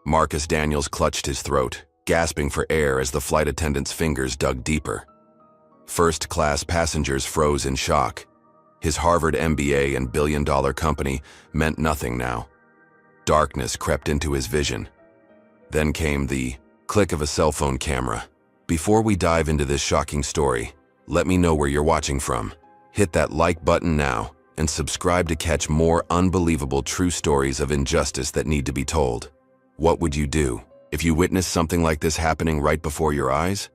Marcus Daniels clutched his throat, gasping for air as the flight attendant's fingers dug deeper. First-class passengers froze in shock. His Harvard MBA and billion-dollar company meant nothing now. Darkness crept into his vision. Then came the click of a cell phone camera. Before we dive into this shocking story, let me know where you're watching from. Hit that like button now and subscribe to catch more unbelievable true stories of injustice that need to be told. What would you do if you witnessed something like this happening right before your eyes?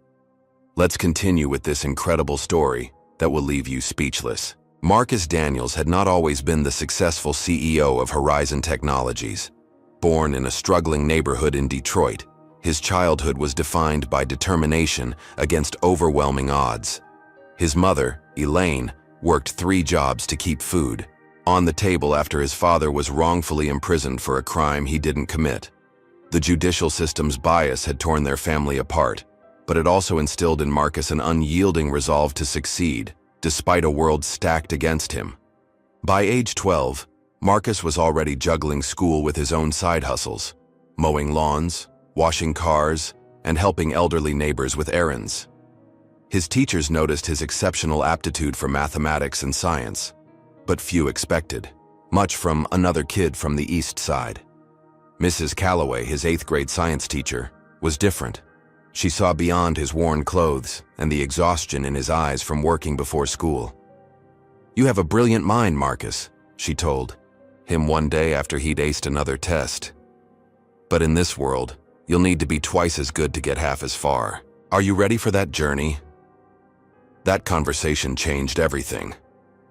Let's continue with this incredible story that will leave you speechless. Marcus Daniels had not always been the successful CEO of Horizon Technologies. Born in a struggling neighborhood in Detroit, his childhood was defined by determination against overwhelming odds. His mother, Elaine, worked 3 jobs to keep food on the table after his father was wrongfully imprisoned for a crime he didn't commit. The judicial system's bias had torn their family apart, but it also instilled in Marcus an unyielding resolve to succeed, despite a world stacked against him. By age 12, Marcus was already juggling school with his own side hustles, mowing lawns, washing cars, and helping elderly neighbors with errands. His teachers noticed his exceptional aptitude for mathematics and science, but few expected much from another kid from the East Side. Mrs. Calloway, his 8th grade science teacher, was different. She saw beyond his worn clothes and the exhaustion in his eyes from working before school. "You have a brilliant mind, Marcus," she told him one day after he'd aced another test. "But in this world, you'll need to be twice as good to get half as far. Are you ready for that journey?" That conversation changed everything.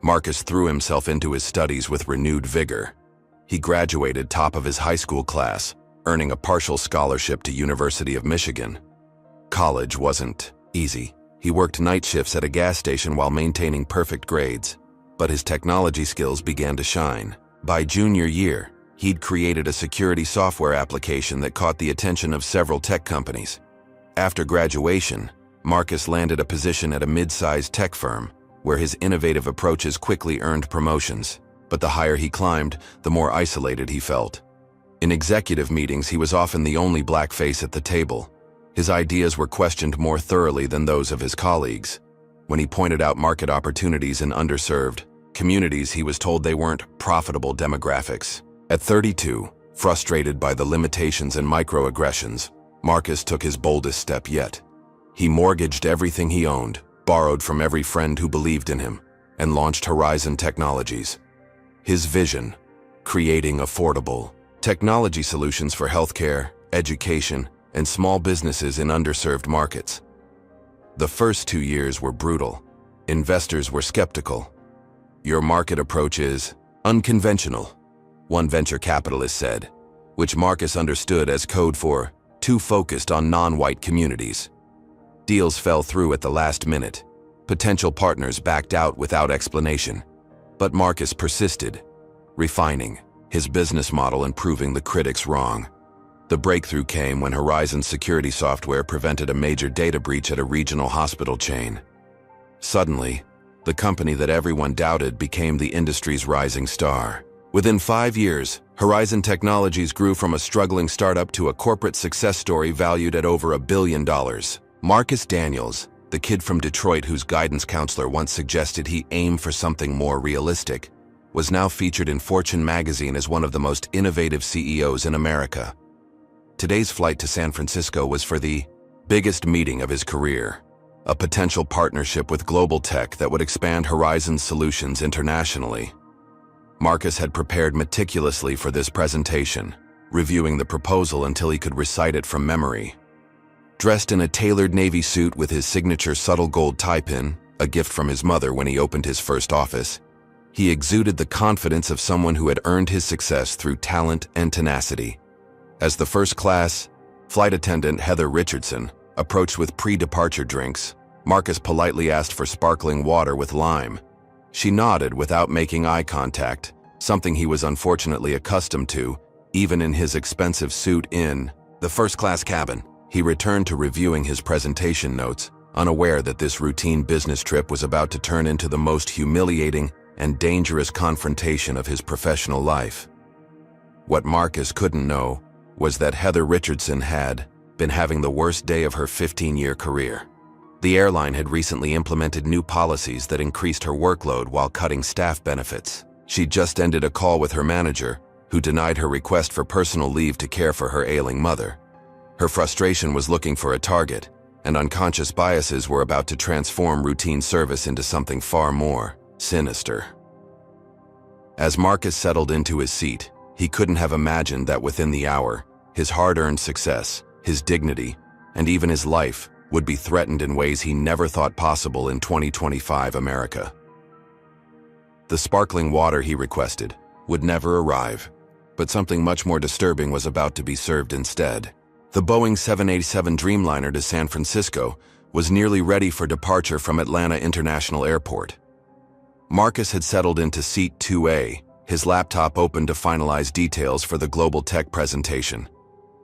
Marcus threw himself into his studies with renewed vigor. He graduated top of his high school class, earning a partial scholarship to University of Michigan. College wasn't easy. He worked night shifts at a gas station while maintaining perfect grades, but his technology skills began to shine. By junior year, he'd created a security software application that caught the attention of several tech companies. After graduation, Marcus landed a position at a mid-sized tech firm, where his innovative approaches quickly earned promotions. But the higher he climbed, the more isolated he felt. In executive meetings, he was often the only black face at the table. His ideas were questioned more thoroughly than those of his colleagues. When he pointed out market opportunities in underserved communities, he was told they weren't profitable demographics. At 32, frustrated by the limitations and microaggressions, Marcus took his boldest step yet. He mortgaged everything he owned, borrowed from every friend who believed in him, and launched Horizon Technologies. His vision: creating affordable technology solutions for healthcare, education, and small businesses in underserved markets. The first 2 years were brutal. Investors were skeptical. "Your market approach is unconventional," one venture capitalist said, which Marcus understood as code for too focused on non-white communities. Deals fell through at the last minute. Potential partners backed out without explanation. But Marcus persisted, refining his business model and proving the critics wrong. The breakthrough came when Horizon's security software prevented a major data breach at a regional hospital chain. Suddenly, the company that everyone doubted became the industry's rising star. Within 5 years, Horizon Technologies grew from a struggling startup to a corporate success story valued at over $1 billion. Marcus Daniels, the kid from Detroit whose guidance counselor once suggested he aim for something more realistic, was now featured in Fortune magazine as one of the most innovative CEOs in America. Today's flight to San Francisco was for the biggest meeting of his career, a potential partnership with global tech that would expand Horizon's solutions internationally. Marcus had prepared meticulously for this presentation, reviewing the proposal until he could recite it from memory. Dressed in a tailored navy suit with his signature subtle gold tie pin, a gift from his mother when he opened his first office, he exuded the confidence of someone who had earned his success through talent and tenacity. As the first-class flight attendant Heather Richardson approached with pre-departure drinks, Marcus politely asked for sparkling water with lime. She nodded without making eye contact, something he was unfortunately accustomed to, even in his expensive suit in the first-class cabin. He returned to reviewing his presentation notes, unaware that this routine business trip was about to turn into the most humiliating and dangerous confrontation of his professional life. What Marcus couldn't know was that Heather Richardson had been having the worst day of her 15-year career. The airline had recently implemented new policies that increased her workload while cutting staff benefits. She'd just ended a call with her manager, who denied her request for personal leave to care for her ailing mother. Her frustration was looking for a target, and unconscious biases were about to transform routine service into something far more sinister. As Marcus settled into his seat, he couldn't have imagined that within the hour, his hard-earned success, his dignity, and even his life would be threatened in ways he never thought possible in 2025 America. The sparkling water he requested would never arrive, but something much more disturbing was about to be served instead. The Boeing 787 Dreamliner to San Francisco was nearly ready for departure from Atlanta International Airport. Marcus had settled into seat 2A, his laptop open to finalize details for the global tech presentation.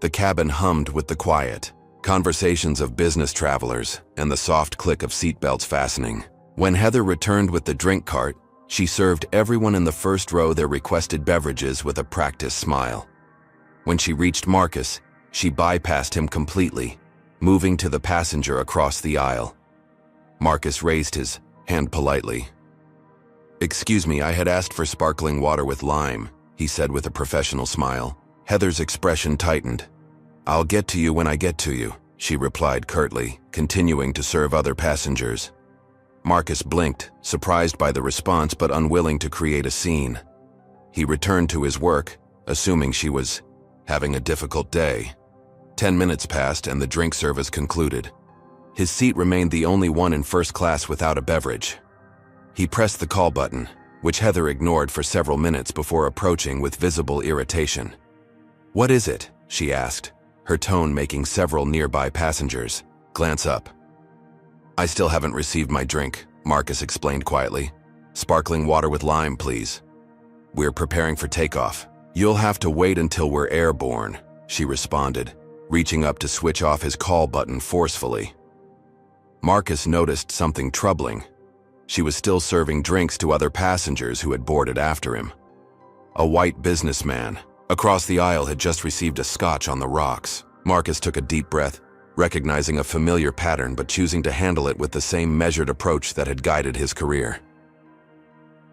The cabin hummed with the quiet conversations of business travelers and the soft click of seatbelts fastening. When Heather returned with the drink cart, she served everyone in the first row their requested beverages with a practiced smile. When she reached Marcus, she bypassed him completely, moving to the passenger across the aisle. Marcus raised his hand politely. "Excuse me, I had asked for sparkling water with lime," he said with a professional smile. Heather's expression tightened. "I'll get to you when I get to you," she replied curtly, continuing to serve other passengers. Marcus blinked, surprised by the response but unwilling to create a scene. He returned to his work, assuming she was having a difficult day. 10 minutes passed and the drink service concluded. His seat remained the only one in first class without a beverage. He pressed the call button, which Heather ignored for several minutes before approaching with visible irritation. "What is it?" she asked, her tone making several nearby passengers glance up. "I still haven't received my drink," Marcus explained quietly. "Sparkling water with lime, please. We're preparing for takeoff." "You'll have to wait until we're airborne," she responded, reaching up to switch off his call button forcefully. Marcus noticed something troubling. She was still serving drinks to other passengers who had boarded after him. A white businessman across the aisle had just received a scotch on the rocks. Marcus took a deep breath, recognizing a familiar pattern but choosing to handle it with the same measured approach that had guided his career.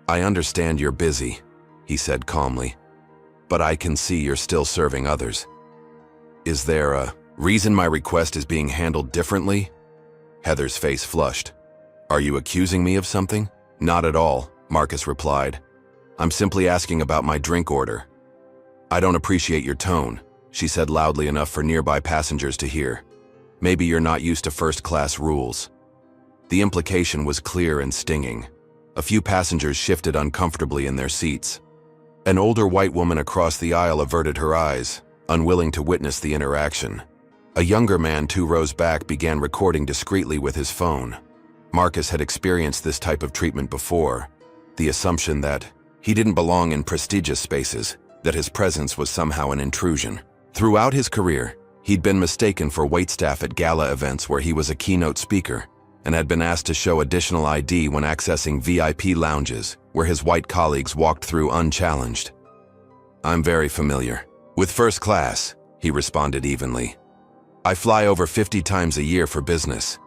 "I understand you're busy," he said calmly, "but I can see you're still serving others. Is there a reason my request is being handled differently?" Heather's face flushed. "Are you accusing me of something?" "Not at all," Marcus replied. "I'm simply asking about my drink order." "I don't appreciate your tone," she said loudly enough for nearby passengers to hear. "Maybe you're not used to first-class rules." The implication was clear and stinging. A few passengers shifted uncomfortably in their seats. An older white woman across the aisle averted her eyes, unwilling to witness the interaction. A younger man 2 rows back began recording discreetly with his phone. Marcus had experienced this type of treatment before, the assumption that he didn't belong in prestigious spaces, that his presence was somehow an intrusion. Throughout his career, he'd been mistaken for waitstaff at gala events where he was a keynote speaker, and had been asked to show additional ID when accessing VIP lounges, where his white colleagues walked through unchallenged. "I'm very familiar with first class," he responded evenly. "I fly over 50 times a year for business."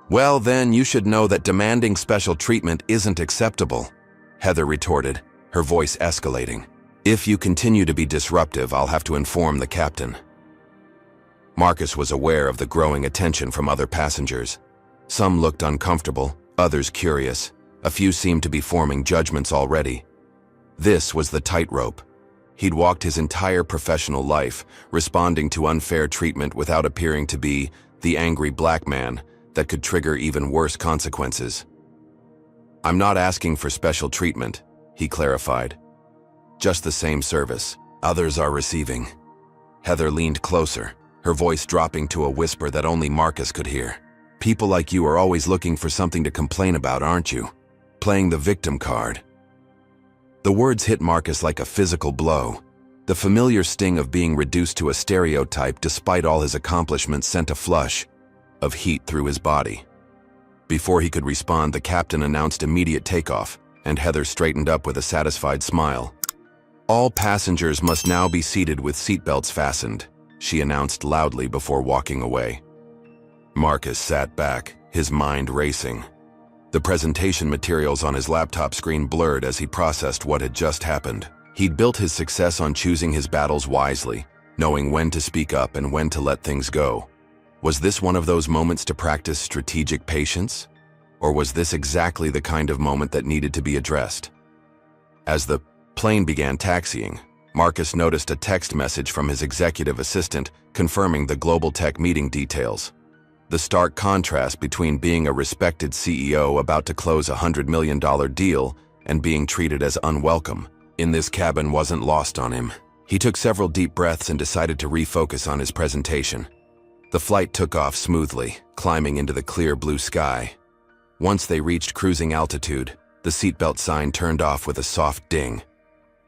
"Well, then you should know that demanding special treatment isn't acceptable," Heather retorted, her voice escalating. "If you continue to be disruptive, I'll have to inform the captain." Marcus was aware of the growing attention from other passengers. Some looked uncomfortable, others curious. A few seemed to be forming judgments already. This was the tightrope. He'd walked his entire professional life, responding to unfair treatment without appearing to be the angry black man that could trigger even worse consequences. "I'm not asking for special treatment," he clarified. "Just the same service others are receiving." Heather leaned closer, her voice dropping to a whisper that only Marcus could hear. "People like you are always looking for something to complain about, aren't you? Playing the victim card." The words hit Marcus like a physical blow. The familiar sting of being reduced to a stereotype despite all his accomplishments sent a flush of heat through his body. Before he could respond, the captain announced immediate takeoff, and Heather straightened up with a satisfied smile. "All passengers must now be seated with seatbelts fastened," she announced loudly before walking away. Marcus sat back, his mind racing. The presentation materials on his laptop screen blurred as he processed what had just happened. He'd built his success on choosing his battles wisely, knowing when to speak up and when to let things go. Was this one of those moments to practice strategic patience? Or was this exactly the kind of moment that needed to be addressed? As the plane began taxiing, Marcus noticed a text message from his executive assistant confirming the global tech meeting details. The stark contrast between being a respected CEO about to close a $100 million deal and being treated as unwelcome in this cabin wasn't lost on him. He took several deep breaths and decided to refocus on his presentation. The flight took off smoothly, climbing into the clear blue sky. Once they reached cruising altitude, the seatbelt sign turned off with a soft ding.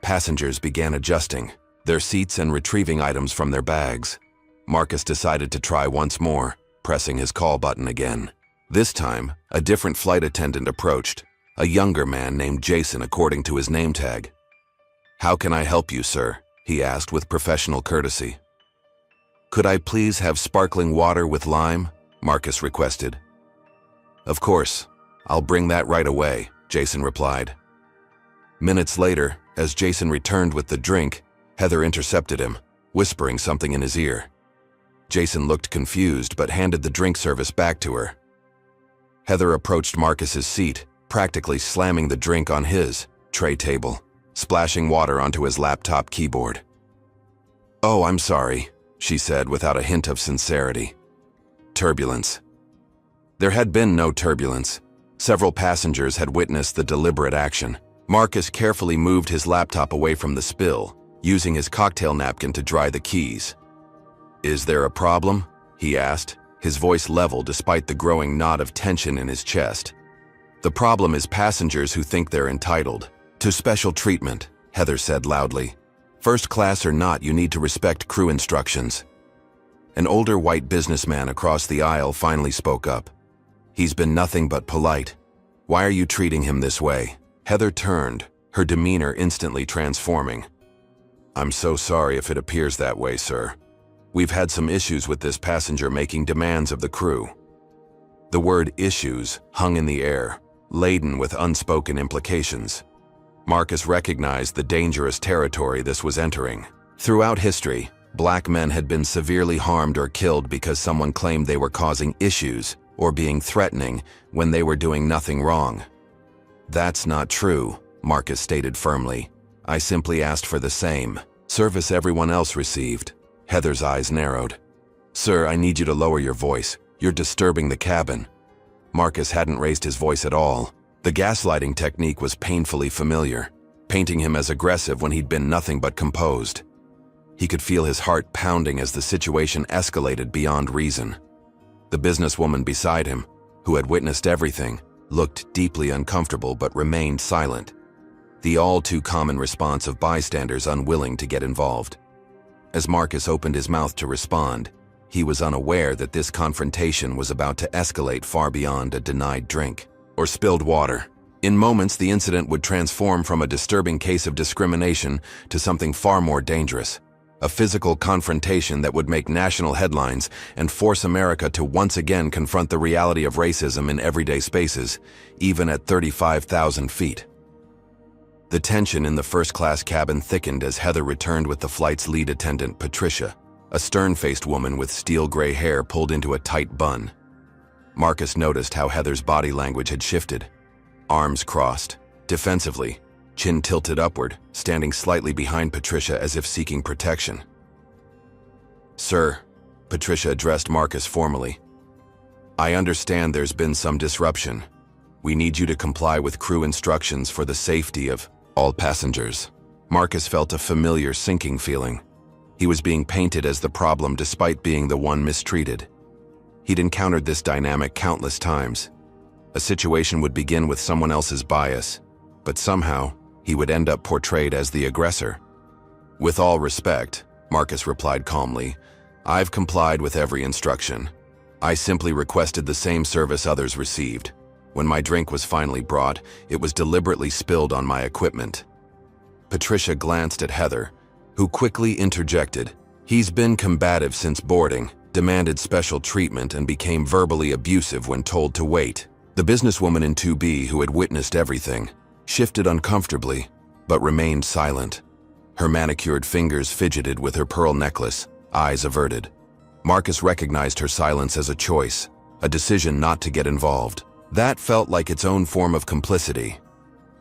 Passengers began adjusting their seats and retrieving items from their bags. Marcus decided to try once more, pressing his call button again. This time, a different flight attendant approached, a younger man named Jason according to his name tag. "How can I help you, sir?" he asked with professional courtesy. "Could I please have sparkling water with lime?" Marcus requested. "Of course, I'll bring that right away," Jason replied. Minutes later, as Jason returned with the drink, Heather intercepted him, whispering something in his ear. Jason looked confused but handed the drink service back to her. Heather approached Marcus's seat, practically slamming the drink on his tray table, splashing water onto his laptop keyboard. "Oh, I'm sorry," she said without a hint of sincerity. Turbulence. There had been no turbulence. Several passengers had witnessed the deliberate action. Marcus carefully moved his laptop away from the spill, using his cocktail napkin to dry the keys. "Is there a problem?" he asked, his voice level despite the growing knot of tension in his chest. "The problem is passengers who think they're entitled to special treatment," Heather said loudly. "First class or not, you need to respect crew instructions." An older white businessman across the aisle finally spoke up. "He's been nothing but polite. Why are you treating him this way?" Heather turned, her demeanor instantly transforming. "I'm so sorry if it appears that way, sir. We've had some issues with this passenger making demands of the crew." The word issues hung in the air, laden with unspoken implications. Marcus recognized the dangerous territory this was entering. Throughout history, black men had been severely harmed or killed because someone claimed they were causing issues or being threatening when they were doing nothing wrong. "That's not true," Marcus stated firmly. "I simply asked for the same service everyone else received." Heather's eyes narrowed. "Sir, I need you to lower your voice. You're disturbing the cabin." Marcus hadn't raised his voice at all. The gaslighting technique was painfully familiar, painting him as aggressive when he'd been nothing but composed. He could feel his heart pounding as the situation escalated beyond reason. The businesswoman beside him, who had witnessed everything, looked deeply uncomfortable but remained silent. The all-too-common response of bystanders unwilling to get involved. As Marcus opened his mouth to respond, he was unaware that this confrontation was about to escalate far beyond a denied drink or spilled water. In moments, the incident would transform from a disturbing case of discrimination to something far more dangerous. A physical confrontation that would make national headlines and force America to once again confront the reality of racism in everyday spaces, even at 35,000 feet. The tension in the first-class cabin thickened as Heather returned with the flight's lead attendant, Patricia, a stern-faced woman with steel-gray hair pulled into a tight bun. Marcus noticed how Heather's body language had shifted. Arms crossed, defensively, chin tilted upward, standing slightly behind Patricia as if seeking protection. "Sir," Patricia addressed Marcus formally, "I understand there's been some disruption. We need you to comply with crew instructions for the safety of all passengers." Marcus felt a familiar sinking feeling. He was being painted as the problem despite being the one mistreated. He'd encountered this dynamic countless times. A situation would begin with someone else's bias, but somehow he would end up portrayed as the aggressor. "With all respect," Marcus replied calmly, "I've complied with every instruction. I simply requested the same service others received. When my drink was finally brought, it was deliberately spilled on my equipment." Patricia glanced at Heather, who quickly interjected. He's been combative since boarding, demanded special treatment, and became verbally abusive when told to wait. The businesswoman in 2B, who had witnessed everything, shifted uncomfortably, but remained silent. Her manicured fingers fidgeted with her pearl necklace, eyes averted. Marcus recognized her silence as a choice, a decision not to get involved. That felt like its own form of complicity.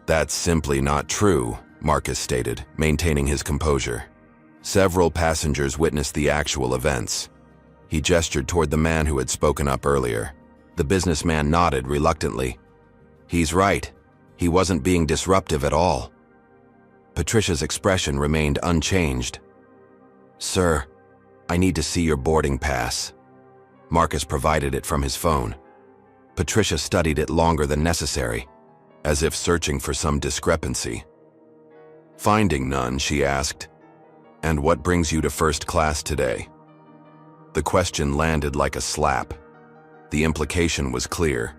That's simply not true, Marcus stated, maintaining his composure. Several passengers witnessed the actual events. He gestured toward the man who had spoken up earlier. The businessman nodded reluctantly. He's right. He wasn't being disruptive at all. Patricia's expression remained unchanged. Sir, I need to see your boarding pass. Marcus provided it from his phone. Patricia studied it longer than necessary, as if searching for some discrepancy. Finding none, she asked, "And what brings you to first class today?" The question landed like a slap. The implication was clear.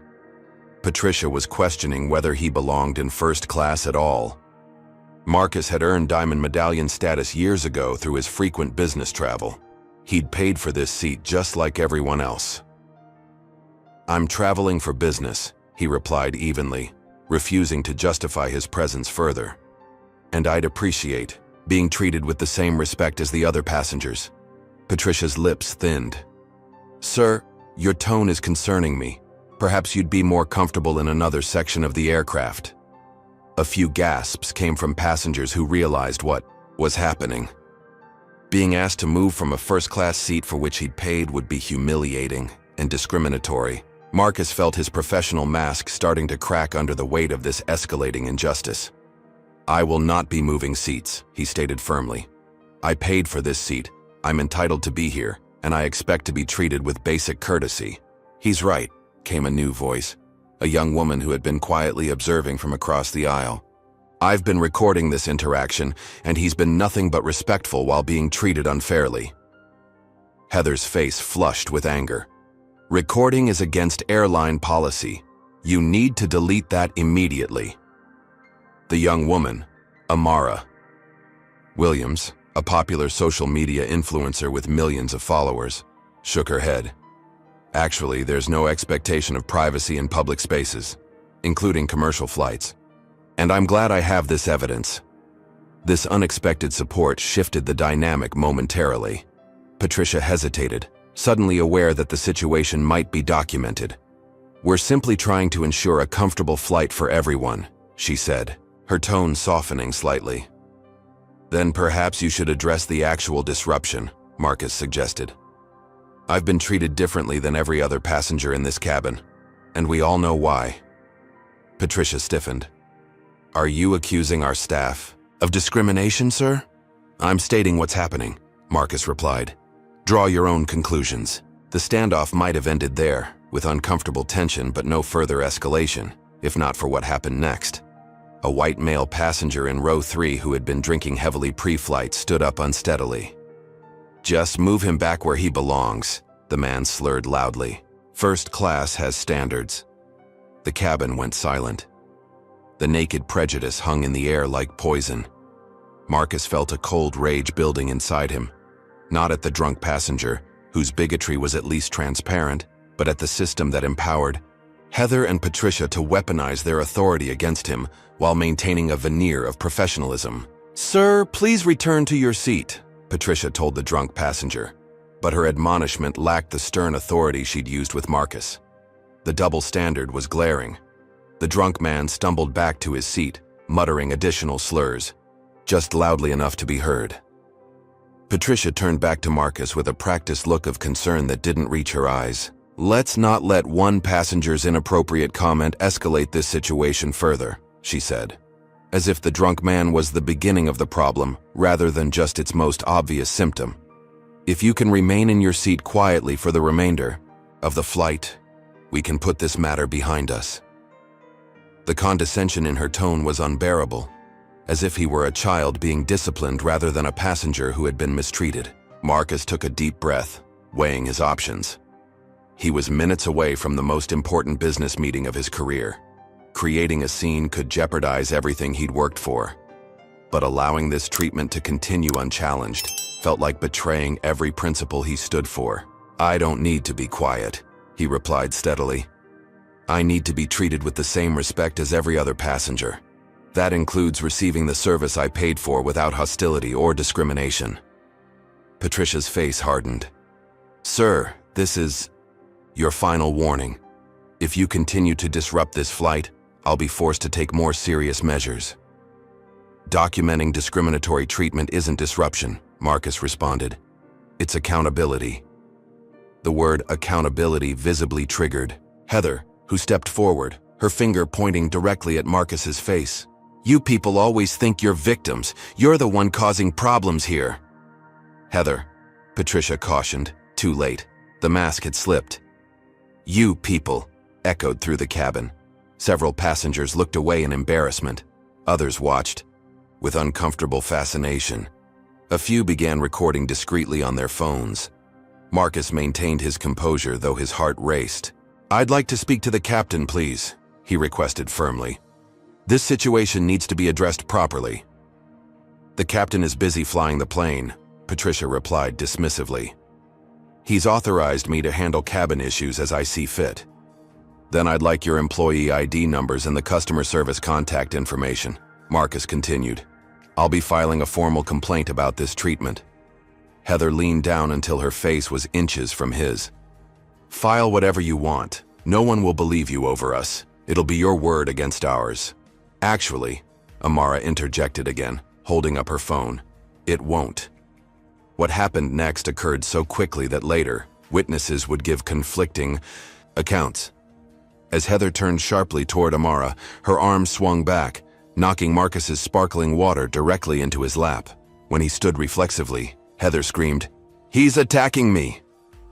Patricia was questioning whether he belonged in first class at all. Marcus had earned Diamond Medallion status years ago through his frequent business travel. He'd paid for this seat just like everyone else. "I'm traveling for business," he replied evenly, refusing to justify his presence further. "And I'd appreciate being treated with the same respect as the other passengers." Patricia's lips thinned. "Sir, your tone is concerning me. Perhaps you'd be more comfortable in another section of the aircraft." A few gasps came from passengers who realized what was happening. Being asked to move from a first-class seat for which he'd paid would be humiliating and discriminatory. Marcus felt his professional mask starting to crack under the weight of this escalating injustice. "I will not be moving seats," he stated firmly. "I paid for this seat. I'm entitled to be here, and I expect to be treated with basic courtesy." "He's right," came a new voice, a young woman who had been quietly observing from across the aisle. "I've been recording this interaction, and he's been nothing but respectful while being treated unfairly." Heather's face flushed with anger. "Recording is against airline policy. You need to delete that immediately." The young woman, Amara Williams, a popular social media influencer with millions of followers, shook her head. "Actually, there's no expectation of privacy in public spaces, including commercial flights. And I'm glad I have this evidence." This unexpected support shifted the dynamic momentarily. Patricia hesitated, suddenly aware that the situation might be documented. "We're simply trying to ensure a comfortable flight for everyone," she said, her tone softening slightly. "Then perhaps you should address the actual disruption," Marcus suggested. "I've been treated differently than every other passenger in this cabin, and we all know why." Patricia stiffened. "Are you accusing our staff of discrimination, sir?" "I'm stating what's happening," Marcus replied. "Draw your own conclusions." The standoff might have ended there, with uncomfortable tension but no further escalation, if not for what happened next. A white male passenger in row 3 who had been drinking heavily pre-flight stood up unsteadily. "Just move him back where he belongs," the man slurred loudly. "First class has standards." The cabin went silent. The naked prejudice hung in the air like poison. Marcus felt a cold rage building inside him, not at the drunk passenger, whose bigotry was at least transparent, but at the system that empowered Heather and Patricia to weaponize their authority against him while maintaining a veneer of professionalism. "Sir, please return to your seat," Patricia told the drunk passenger, but her admonishment lacked the stern authority she'd used with Marcus. The double standard was glaring. The drunk man stumbled back to his seat, muttering additional slurs, just loudly enough to be heard. Patricia turned back to Marcus with a practiced look of concern that didn't reach her eyes. "Let's not let one passenger's inappropriate comment escalate this situation further," she said, as if the drunk man was the beginning of the problem rather than just its most obvious symptom. "If you can remain in your seat quietly for the remainder of the flight, we can put this matter behind us." The condescension in her tone was unbearable, as if he were a child being disciplined rather than a passenger who had been mistreated. Marcus took a deep breath, weighing his options. He was minutes away from the most important business meeting of his career. Creating a scene could jeopardize everything he'd worked for. but allowing this treatment to continue unchallenged felt like betraying every principle he stood for. "I don't need to be quiet," he replied steadily. "I need to be treated with the same respect as every other passenger. That includes receiving the service I paid for without hostility or discrimination." Patricia's face hardened. "Sir, this is your final warning. If you continue to disrupt this flight, I'll be forced to take more serious measures." "Documenting discriminatory treatment isn't disruption," Marcus responded. "It's accountability." The word accountability visibly triggered Heather, who stepped forward, her finger pointing directly at Marcus's face. "You people always think you're victims. You're the one causing problems here." "Heather," Patricia cautioned, too late. The mask had slipped. "You people," echoed through the cabin. Several passengers looked away in embarrassment. Others watched with uncomfortable fascination. A few began recording discreetly on their phones. Marcus maintained his composure, though his heart raced. "I'd like to speak to the captain, please," he requested firmly. "This situation needs to be addressed properly." "The captain is busy flying the plane," Patricia replied dismissively. "He's authorized me to handle cabin issues as I see fit." "Then I'd like your employee ID numbers and the customer service contact information," Marcus continued. "I'll be filing a formal complaint about this treatment." Heather leaned down until her face was inches from his. "File whatever you want. No one will believe you over us. It'll be your word against ours." "Actually," Amara interjected again, holding up her phone, "it won't." What happened next occurred so quickly that later, witnesses would give conflicting accounts. As Heather turned sharply toward Amara, her arm swung back, knocking Marcus's sparkling water directly into his lap. When he stood reflexively, Heather screamed, "He's attacking me!"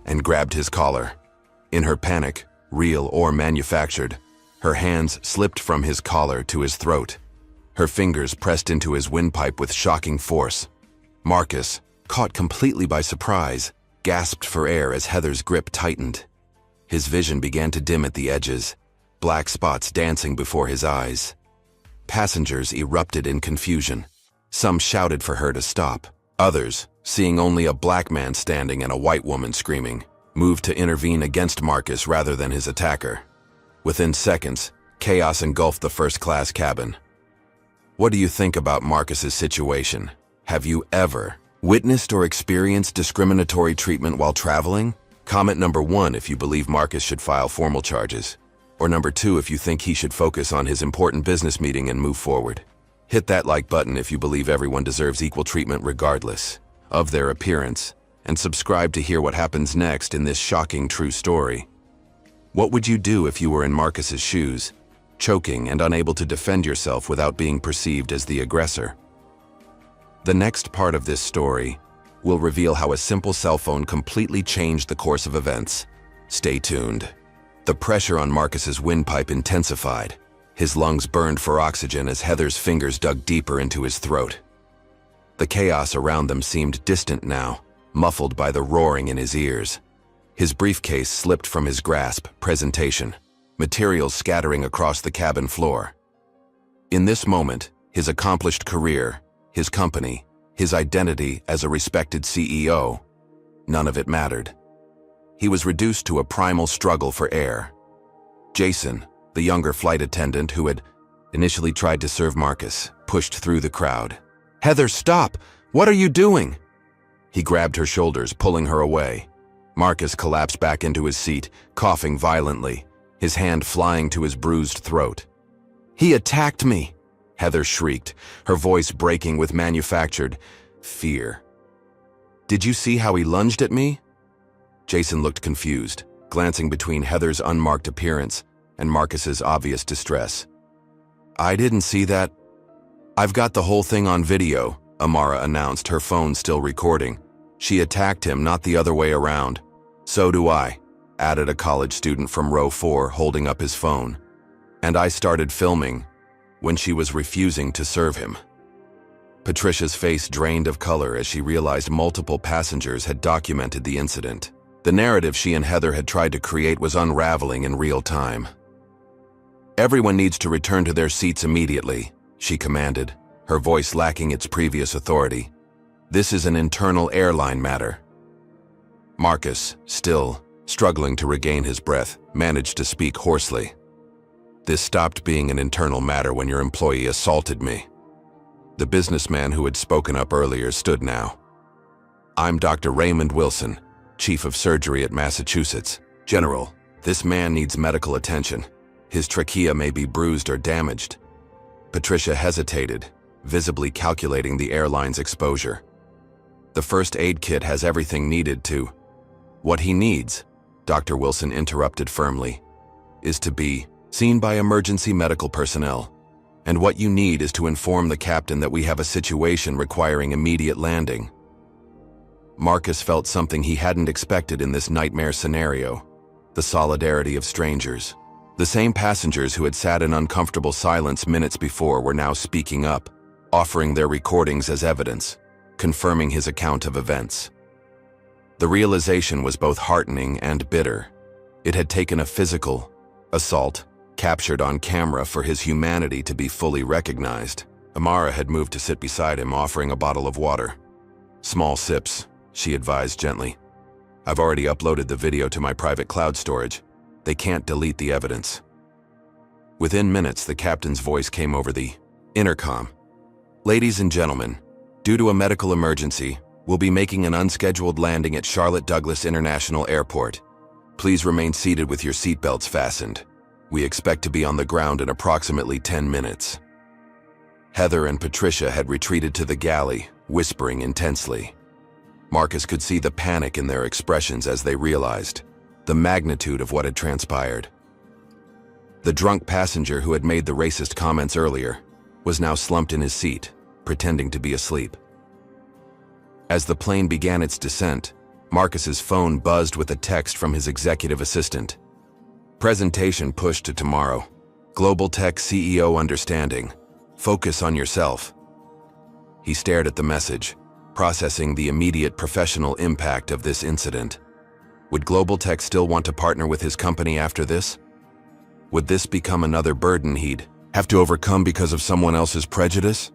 and grabbed his collar. In her panic, real or manufactured, her hands slipped from his collar to his throat. Her fingers pressed into his windpipe with shocking force. Marcus, caught completely by surprise, gasped for air as Heather's grip tightened. His vision began to dim at the edges, black spots dancing before his eyes. Passengers erupted in confusion. Some shouted for her to stop. Others, seeing only a black man standing and a white woman screaming, moved to intervene against Marcus rather than his attacker. Within seconds, chaos engulfed the first-class cabin. What do you think about Marcus's situation? Have you ever witnessed or experienced discriminatory treatment while traveling? Comment number 1 if you believe Marcus should file formal charges, or number 2 if you think he should focus on his important business meeting and move forward. Hit that like button if you believe everyone deserves equal treatment regardless of their appearance, and subscribe to hear what happens next in this shocking true story. What would you do if you were in Marcus's shoes, choking and unable to defend yourself without being perceived as the aggressor? The next part of this story will reveal how a simple cell phone completely changed the course of events. Stay tuned. The pressure on Marcus's windpipe intensified. His lungs burned for oxygen as Heather's fingers dug deeper into his throat. The chaos around them seemed distant now, muffled by the roaring in his ears. His briefcase slipped from his grasp, presentation, materials scattering across the cabin floor. In this moment, his accomplished career, his company, his identity as a respected CEO, none of it mattered. He was reduced to a primal struggle for air. Jason, the younger flight attendant who had initially tried to serve Marcus, pushed through the crowd. "Heather, stop! What are you doing?" He grabbed her shoulders, pulling her away. Marcus collapsed back into his seat, coughing violently, his hand flying to his bruised throat. "He attacked me!" Heather shrieked, her voice breaking with manufactured fear. "Did you see how he lunged at me?" Jason looked confused, glancing between Heather's unmarked appearance and Marcus's obvious distress. "I didn't see that." "I've got the whole thing on video," Amara announced, her phone still recording. "She attacked him, not the other way around." "So do I," added a college student from row 4, holding up his phone. "And I started filming when she was refusing to serve him." Patricia's face drained of color as she realized multiple passengers had documented the incident. The narrative she and Heather had tried to create was unraveling in real time. "Everyone needs to return to their seats immediately," she commanded. her voice lacking its previous authority. "This is an internal airline matter." Marcus, still struggling to regain his breath, managed to speak hoarsely. "This stopped being an internal matter when your employee assaulted me." The businessman who had spoken up earlier stood now. "I'm Dr. Raymond Wilson, Chief of Surgery at Massachusetts. General, this man needs medical attention. His trachea may be bruised or damaged." Patricia hesitated, visibly calculating the airline's exposure. "The first aid kit has everything needed to—" "What he needs," Dr. Wilson interrupted firmly, "is to be seen by emergency medical personnel. And what you need is to inform the captain that we have a situation requiring immediate landing." Marcus felt something he hadn't expected in this nightmare scenario: the solidarity of strangers. The same passengers who had sat in uncomfortable silence minutes before were now speaking up, offering their recordings as evidence, confirming his account of events. The realization was both heartening and bitter. It had taken a physical assault, captured on camera, for his humanity to be fully recognized. Amara had moved to sit beside him, offering a bottle of water. "Small sips," she advised gently. "I've already uploaded the video to my private cloud storage. They can't delete the evidence." Within minutes, the captain's voice came over the intercom. "Ladies and gentlemen, due to a medical emergency, we'll be making an unscheduled landing at Charlotte Douglas International Airport. Please remain seated with your seatbelts fastened. We expect to be on the ground in approximately 10 minutes. Heather and Patricia had retreated to the galley, whispering intensely. Marcus could see the panic in their expressions as they realized the magnitude of what had transpired. The drunk passenger who had made the racist comments earlier was now slumped in his seat, pretending to be asleep. As the plane began its descent, Marcus's phone buzzed with a text from his executive assistant. "Presentation pushed to tomorrow. Global Tech CEO understanding. Focus on yourself." He stared at the message, processing the immediate professional impact of this incident. Would Global Tech still want to partner with his company after this? Would this become another burden he'd have to overcome because of someone else's prejudice?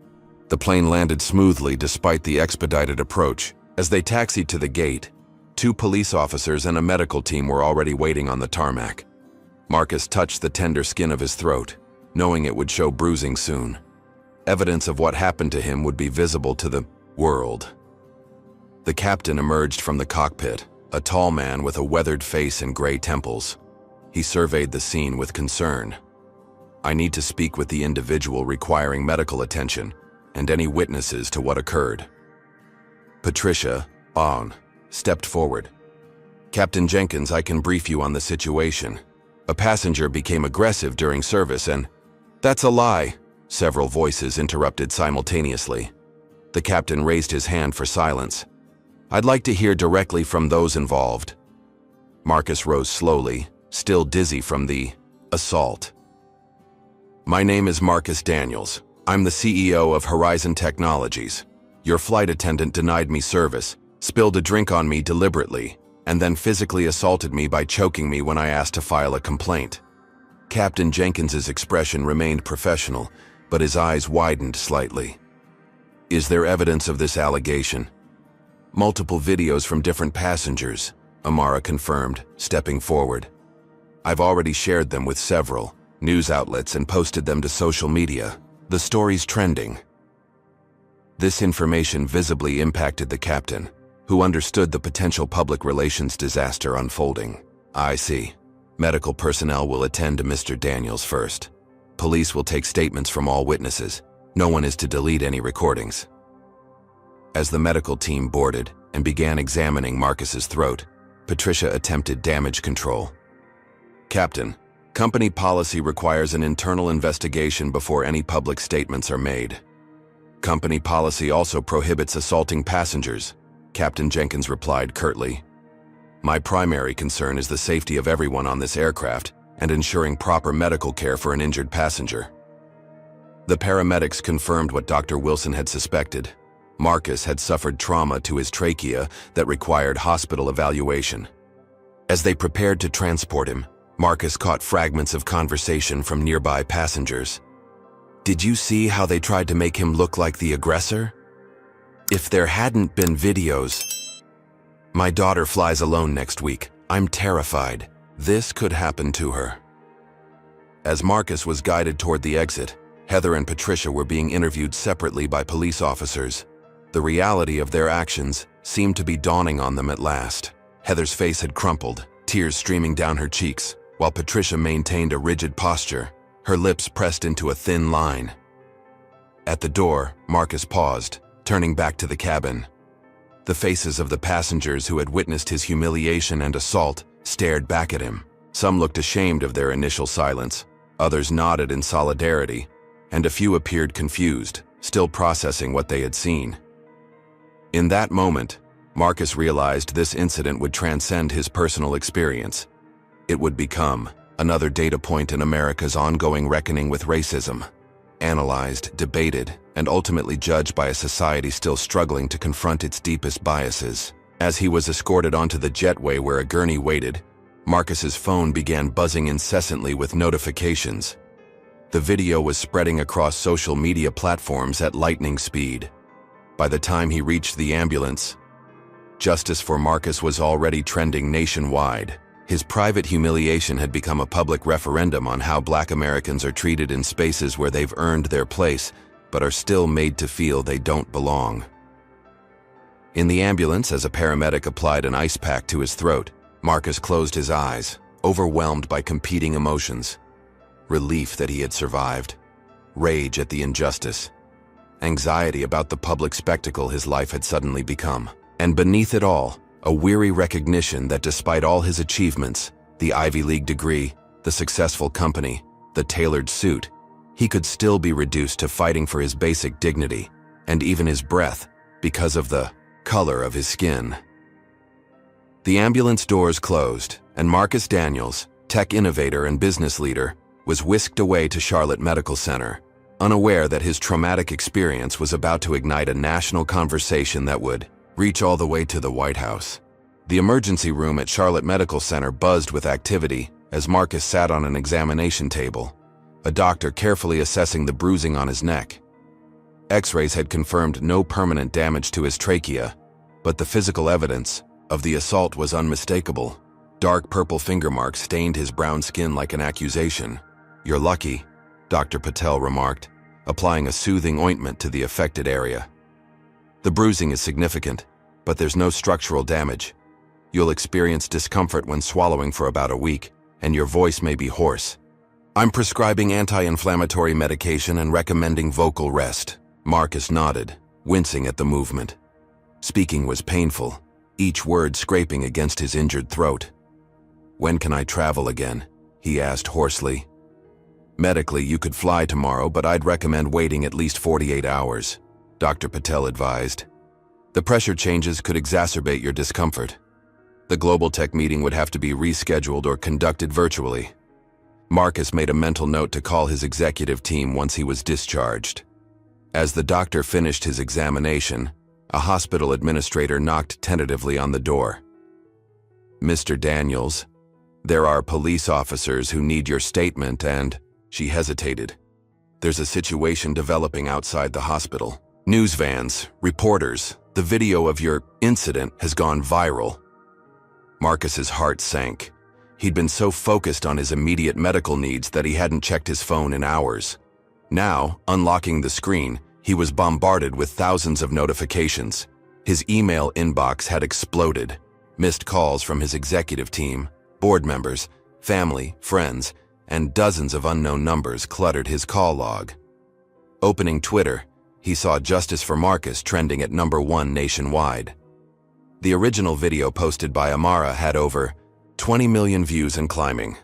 The plane landed smoothly despite the expedited approach. As they taxied to the gate, 2 police officers and a medical team were already waiting on the tarmac. Marcus touched the tender skin of his throat, knowing it would show bruising soon. Evidence of what happened to him would be visible to the world. The captain emerged from the cockpit, a tall man with a weathered face and gray temples. He surveyed the scene with concern. "I need to speak with the individual requiring medical attention and any witnesses to what occurred." Patricia, stepped forward. "Captain Jenkins, I can brief you on the situation. A passenger became aggressive during service and—" "That's a lie," several voices interrupted simultaneously. The captain raised his hand for silence. "I'd like to hear directly from those involved." Marcus rose slowly, still dizzy from the assault. "My name is Marcus Daniels. I'm the CEO of Horizon Technologies. Your flight attendant denied me service, spilled a drink on me deliberately, and then physically assaulted me by choking me when I asked to file a complaint." Captain Jenkins's expression remained professional, but his eyes widened slightly. "Is there evidence of this allegation?" "Multiple videos from different passengers," Amara confirmed, stepping forward. "I've already shared them with several news outlets and posted them to social media. The story's trending." This information visibly impacted the captain, who understood the potential public relations disaster unfolding. "I see. Medical personnel will attend to Mr. Daniels first. Police will take statements from all witnesses. No one is to delete any recordings." As the medical team boarded and began examining Marcus's throat, Patricia attempted damage control. "Captain, company policy requires an internal investigation before any public statements are made. Company policy also prohibits assaulting passengers," Captain Jenkins replied curtly. "My primary concern is the safety of everyone on this aircraft and ensuring proper medical care for an injured passenger." The paramedics confirmed what Dr. Wilson had suspected. Marcus had suffered trauma to his trachea that required hospital evaluation. As they prepared to transport him, Marcus caught fragments of conversation from nearby passengers. Did you see how they tried to make him look like the aggressor? If there hadn't been videos... My daughter flies alone next week. I'm terrified. This could happen to her. As Marcus was guided toward the exit, Heather and Patricia were being interviewed separately by police officers. The reality of their actions seemed to be dawning on them at last. Heather's face had crumpled, tears streaming down her cheeks, while Patricia maintained a rigid posture, her lips pressed into a thin line. At the door, Marcus paused, turning back to the cabin. The faces of the passengers who had witnessed his humiliation and assault stared back at him. Some looked ashamed of their initial silence, others nodded in solidarity, and a few appeared confused, still processing what they had seen. In that moment, Marcus realized this incident would transcend his personal experience. It would become another data point in America's ongoing reckoning with racism, analyzed, debated, and ultimately judged by a society still struggling to confront its deepest biases. As he was escorted onto the jetway where a gurney waited, Marcus's phone began buzzing incessantly with notifications. The video was spreading across social media platforms at lightning speed. By the time he reached the ambulance, justice for Marcus was already trending nationwide. His private humiliation had become a public referendum on how Black Americans are treated in spaces where they've earned their place, but are still made to feel they don't belong. In the ambulance, as a paramedic applied an ice pack to his throat, Marcus closed his eyes, overwhelmed by competing emotions. Relief that he had survived, rage at the injustice, anxiety about the public spectacle his life had suddenly become, and beneath it all, a weary recognition that despite all his achievements, the Ivy League degree, the successful company, the tailored suit, he could still be reduced to fighting for his basic dignity, and even his breath, because of the color of his skin. The ambulance doors closed, and Marcus Daniels, tech innovator and business leader, was whisked away to Charlotte Medical Center, unaware that his traumatic experience was about to ignite a national conversation that would reach all the way to the White House. The emergency room at Charlotte Medical Center buzzed with activity as Marcus sat on an examination table, a doctor carefully assessing the bruising on his neck. X-rays had confirmed no permanent damage to his trachea, but the physical evidence of the assault was unmistakable. Dark purple finger marks stained his brown skin like an accusation. "You're lucky," Dr. Patel remarked, applying a soothing ointment to the affected area. "The bruising is significant, but there's no structural damage. You'll experience discomfort when swallowing for about a week, and your voice may be hoarse. I'm prescribing anti-inflammatory medication and recommending vocal rest." Marcus nodded, wincing at the movement. Speaking was painful, each word scraping against his injured throat. "When can I travel again?" he asked hoarsely. "Medically, you could fly tomorrow, but I'd recommend waiting at least 48 hours, Dr. Patel advised. "The pressure changes could exacerbate your discomfort. The Global Tech meeting would have to be rescheduled or conducted virtually." Marcus made a mental note to call his executive team once he was discharged. As the doctor finished his examination, a hospital administrator knocked tentatively on the door. "Mr. Daniels, there are police officers who need your statement and..." She hesitated. "There's a situation developing outside the hospital. News vans, reporters, the video of your incident has gone viral." Marcus's heart sank. He'd been so focused on his immediate medical needs that he hadn't checked his phone in hours. Now, unlocking the screen, he was bombarded with thousands of notifications. His email inbox had exploded. Missed calls from his executive team, board members, family, friends, and dozens of unknown numbers cluttered his call log. Opening Twitter, he saw Justice for Marcus trending at #1 nationwide. The original video posted by Amara had over 20 million views and climbing.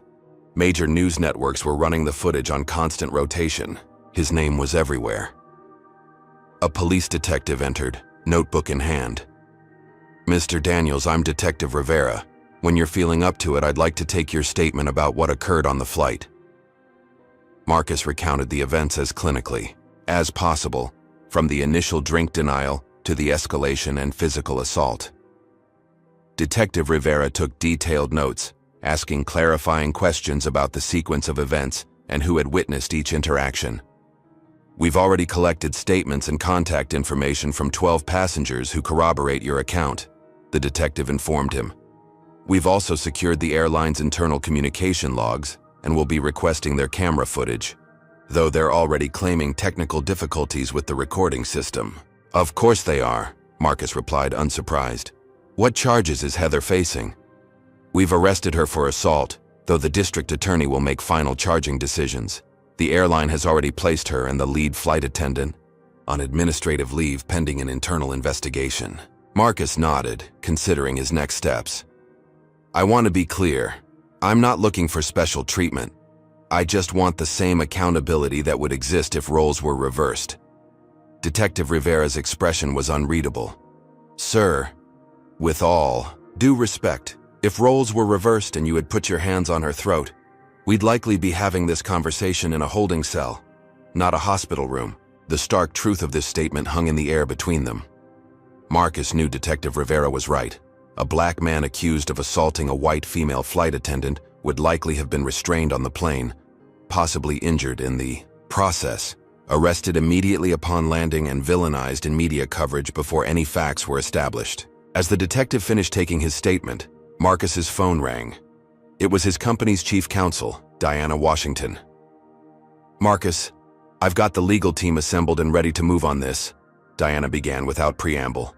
Major news networks were running the footage on constant rotation. His name was everywhere. A police detective entered, notebook in hand. "Mr. Daniels, I'm Detective Rivera. When you're feeling up to it, I'd like to take your statement about what occurred on the flight." Marcus recounted the events as clinically as possible, from the initial drink denial to the escalation and physical assault. Detective Rivera took detailed notes, asking clarifying questions about the sequence of events and who had witnessed each interaction. We've already collected statements and contact information from 12 passengers who corroborate your account, the detective informed him. We've also secured the airline's internal communication logs and will be requesting their camera footage, though they're already claiming technical difficulties with the recording system. Of course they are, Marcus replied, unsurprised. What charges is Heather facing? We've arrested her for assault, though the district attorney will make final charging decisions. The airline has already placed her and the lead flight attendant on administrative leave pending an internal investigation. Marcus nodded, considering his next steps. I want to be clear. I'm not looking for special treatment. I just want the same accountability that would exist if roles were reversed. Detective Rivera's expression was unreadable. Sir, with all due respect, if roles were reversed and you had put your hands on her throat, we'd likely be having this conversation in a holding cell, not a hospital room. The stark truth of this statement hung in the air between them. Marcus knew Detective Rivera was right. A black man accused of assaulting a white female flight attendant would likely have been restrained on the plane, possibly injured in the process, arrested immediately upon landing and villainized in media coverage before any facts were established. As the detective finished taking his statement, Marcus's phone rang. It was his company's chief counsel, Diana Washington. Marcus, I've got the legal team assembled and ready to move on this, Diana began without preamble.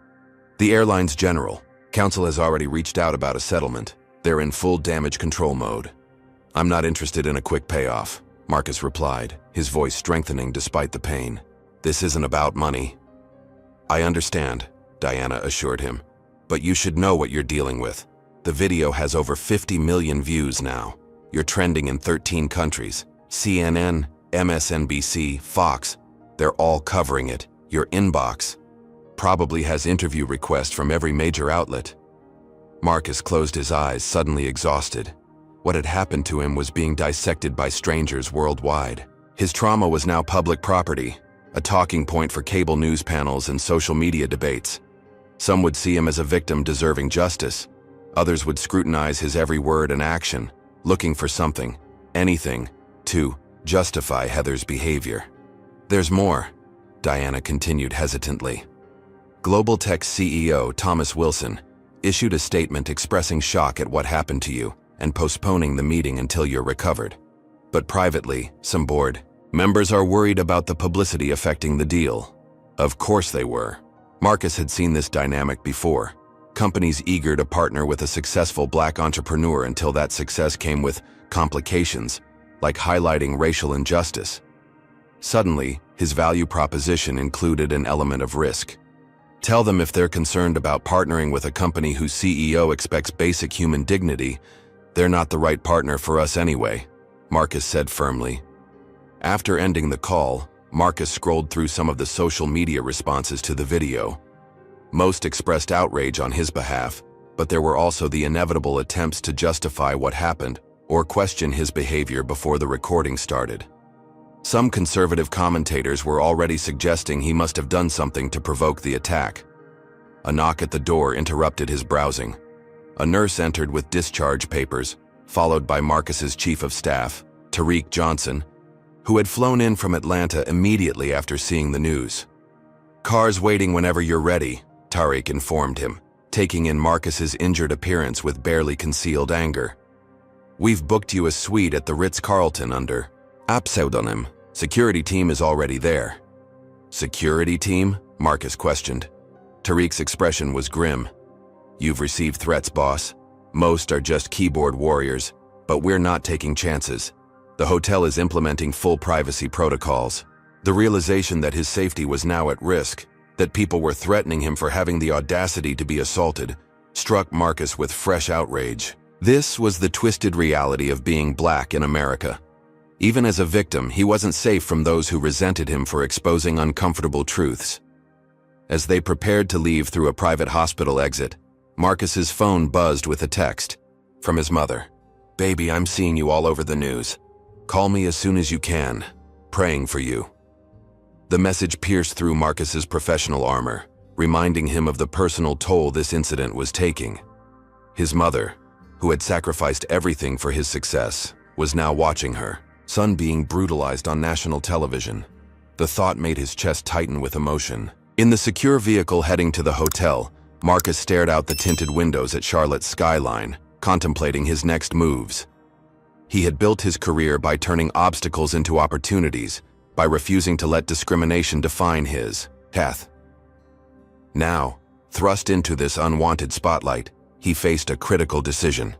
The airline's general counsel has already reached out about a settlement. They're in full damage control mode. I'm not interested in a quick payoff, Marcus replied, his voice strengthening despite the pain. This isn't about money. I understand, Diana assured him, but you should know what you're dealing with. The video has over 50 million views now. You're trending in 13 countries. CNN, MSNBC, Fox, they're all covering it. Your inbox probably has interview requests from every major outlet. Marcus closed his eyes, suddenly exhausted. What had happened to him was being dissected by strangers worldwide. His trauma was now public property, a talking point for cable news panels and social media debates. Some would see him as a victim deserving justice. Others would scrutinize his every word and action, looking for something, anything, to justify Heather's behavior. There's more, Diana continued hesitantly. Global Tech's CEO, Thomas Wilson, issued a statement expressing shock at what happened to you and postponing the meeting until you're recovered. But privately, some board members are worried about the publicity affecting the deal. Of course they were. Marcus had seen this dynamic before. Companies eager to partner with a successful black entrepreneur until that success came with complications, like highlighting racial injustice. Suddenly, his value proposition included an element of risk. Tell them if they're concerned about partnering with a company whose CEO expects basic human dignity, they're not the right partner for us anyway, Marcus said firmly. After ending the call, Marcus scrolled through some of the social media responses to the video. Most expressed outrage on his behalf, but there were also the inevitable attempts to justify what happened or question his behavior before the recording started. Some conservative commentators were already suggesting he must have done something to provoke the attack. A knock at the door interrupted his browsing. A nurse entered with discharge papers, followed by Marcus's chief of staff, Tariq Johnson, who had flown in from Atlanta immediately after seeing the news. Car's waiting whenever you're ready, Tariq informed him, taking in Marcus's injured appearance with barely concealed anger. We've booked you a suite at the Ritz-Carlton under a pseudonym. Security team is already there. Security team? Marcus questioned. Tariq's expression was grim. You've received threats, boss. Most are just keyboard warriors, but we're not taking chances. The hotel is implementing full privacy protocols. The realization that his safety was now at risk, that people were threatening him for having the audacity to be assaulted, struck Marcus with fresh outrage. This was the twisted reality of being black in America. Even as a victim, he wasn't safe from those who resented him for exposing uncomfortable truths. As they prepared to leave through a private hospital exit, Marcus's phone buzzed with a text from his mother. Baby, I'm seeing you all over the news. Call me as soon as you can. Praying for you. The message pierced through Marcus's professional armor, reminding him of the personal toll this incident was taking. His mother, who had sacrificed everything for his success, was now watching her son being brutalized on national television. The thought made his chest tighten with emotion. In the secure vehicle heading to the hotel, Marcus stared out the tinted windows at Charlotte's skyline, contemplating his next moves. He had built his career by turning obstacles into opportunities, by refusing to let discrimination define his path. Now, thrust into this unwanted spotlight, he faced a critical decision: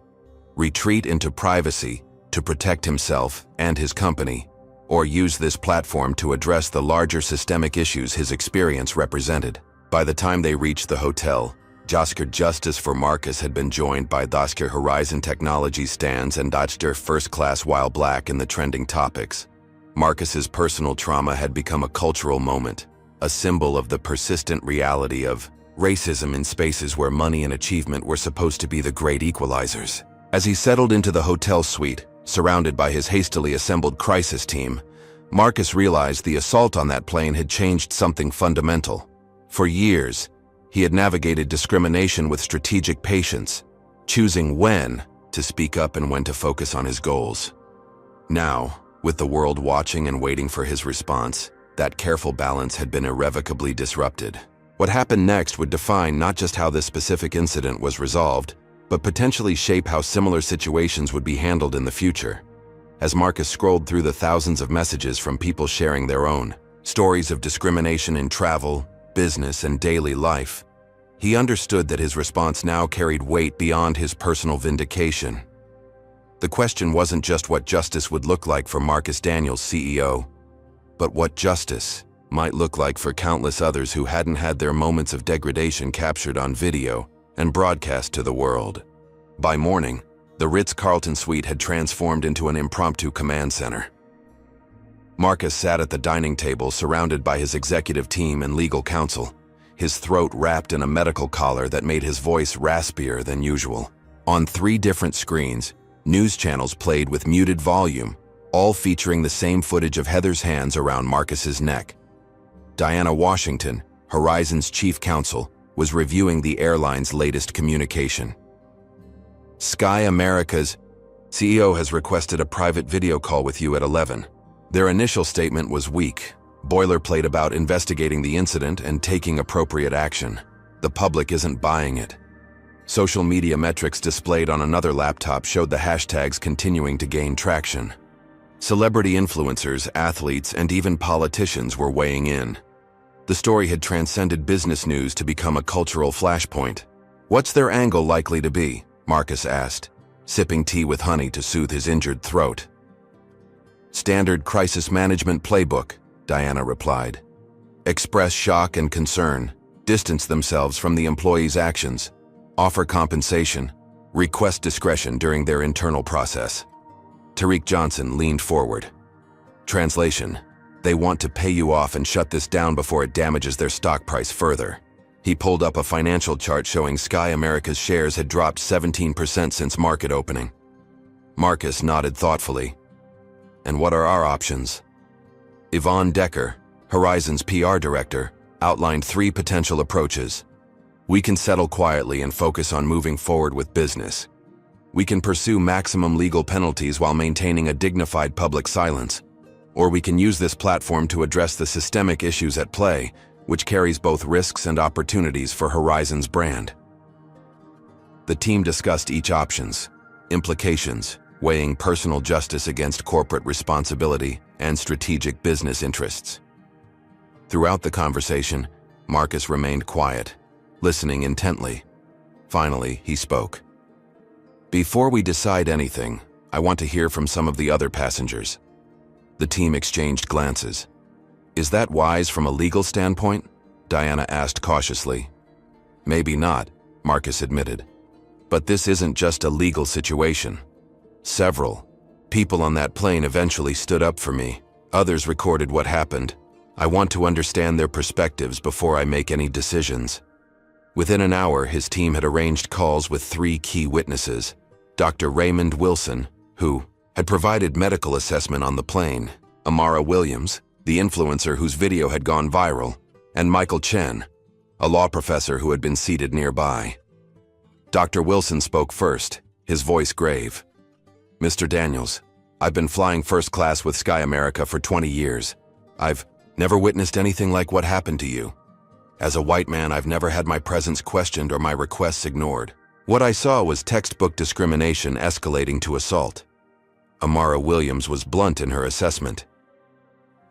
retreat into privacy to protect himself and his company, or use this platform to address the larger systemic issues his experience represented. By the time they reached the hotel, Justice for Marcus had been joined by Horizon Technology stands and First Class while black in the trending topics. Marcus's personal trauma had become a cultural moment, a symbol of the persistent reality of racism in spaces where money and achievement were supposed to be the great equalizers. As he settled into the hotel suite, surrounded by his hastily assembled crisis team, Marcus realized the assault on that plane had changed something fundamental. For years, he had navigated discrimination with strategic patience, choosing when to speak up and when to focus on his goals. Now, with the world watching and waiting for his response, that careful balance had been irrevocably disrupted. What happened next would define not just how this specific incident was resolved, but potentially shape how similar situations would be handled in the future. As Marcus scrolled through the thousands of messages from people sharing their own stories of discrimination in travel, business, and daily life, he understood that his response now carried weight beyond his personal vindication. The question wasn't just what justice would look like for Marcus Daniels, CEO, but what justice might look like for countless others who hadn't had their moments of degradation captured on video and broadcast to the world. By morning, the Ritz-Carlton suite had transformed into an impromptu command center. Marcus sat at the dining table surrounded by his executive team and legal counsel, his throat wrapped in a medical collar that made his voice raspier than usual. On 3 different screens, news channels played with muted volume, all featuring the same footage of Heather's hands around Marcus's neck. Diana Washington, Horizon's chief counsel, was reviewing the airline's latest communication. Sky America's CEO has requested a private video call with you at 11. Their initial statement was weak, boilerplate about investigating the incident and taking appropriate action. The public isn't buying it. Social media metrics displayed on another laptop showed the hashtags continuing to gain traction. Celebrity influencers, athletes, and even politicians were weighing in. The story had transcended business news to become a cultural flashpoint. What's their angle likely to be? Marcus asked, sipping tea with honey to soothe his injured throat. Standard crisis management playbook, Diana replied. Express shock and concern, distance themselves from the employee's actions, offer compensation, request discretion during their internal process. Tariq Johnson leaned forward. Translation: they want to pay you off and shut this down before it damages their stock price further. He pulled up a financial chart showing Sky America's shares had dropped 17% since market opening. Marcus nodded thoughtfully. And what are our options? Yvonne Decker, Horizon's PR director, outlined 3 potential approaches. We can settle quietly and focus on moving forward with business. We can pursue maximum legal penalties while maintaining a dignified public silence. Or we can use this platform to address the systemic issues at play, which carries both risks and opportunities for Horizon's brand. The team discussed each option's implications, weighing personal justice against corporate responsibility and strategic business interests. Throughout the conversation, Marcus remained quiet, listening intently. Finally, he spoke. Before we decide anything, I want to hear from some of the other passengers. The team exchanged glances. Is that wise from a legal standpoint? Diana asked cautiously. Maybe not, Marcus admitted. But this isn't just a legal situation. Several people on that plane eventually stood up for me. Others recorded what happened. I want to understand their perspectives before I make any decisions. Within an hour, his team had arranged calls with 3 key witnesses: Dr. Raymond Wilson, who had provided medical assessment on the plane; Amara Williams, the influencer whose video had gone viral; and Michael Chen, a law professor who had been seated nearby. Dr. Wilson spoke first, his voice grave. Mr. Daniels, I've been flying first class with Sky America for 20 years. I've Never witnessed anything like what happened to you. As a white man, I've never had my presence questioned or my requests ignored. What I saw was textbook discrimination escalating to assault. Amara Williams was blunt in her assessment.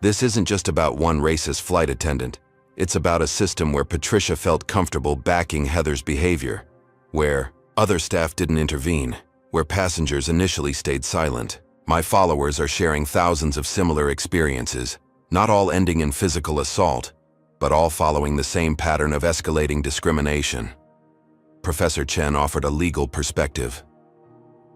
This isn't just about one racist flight attendant. It's about a system where Patricia felt comfortable backing Heather's behavior, where other staff didn't intervene, where passengers initially stayed silent. My followers are sharing thousands of similar experiences, not all ending in physical assault, but all following the same pattern of escalating discrimination. Professor Chen offered a legal perspective.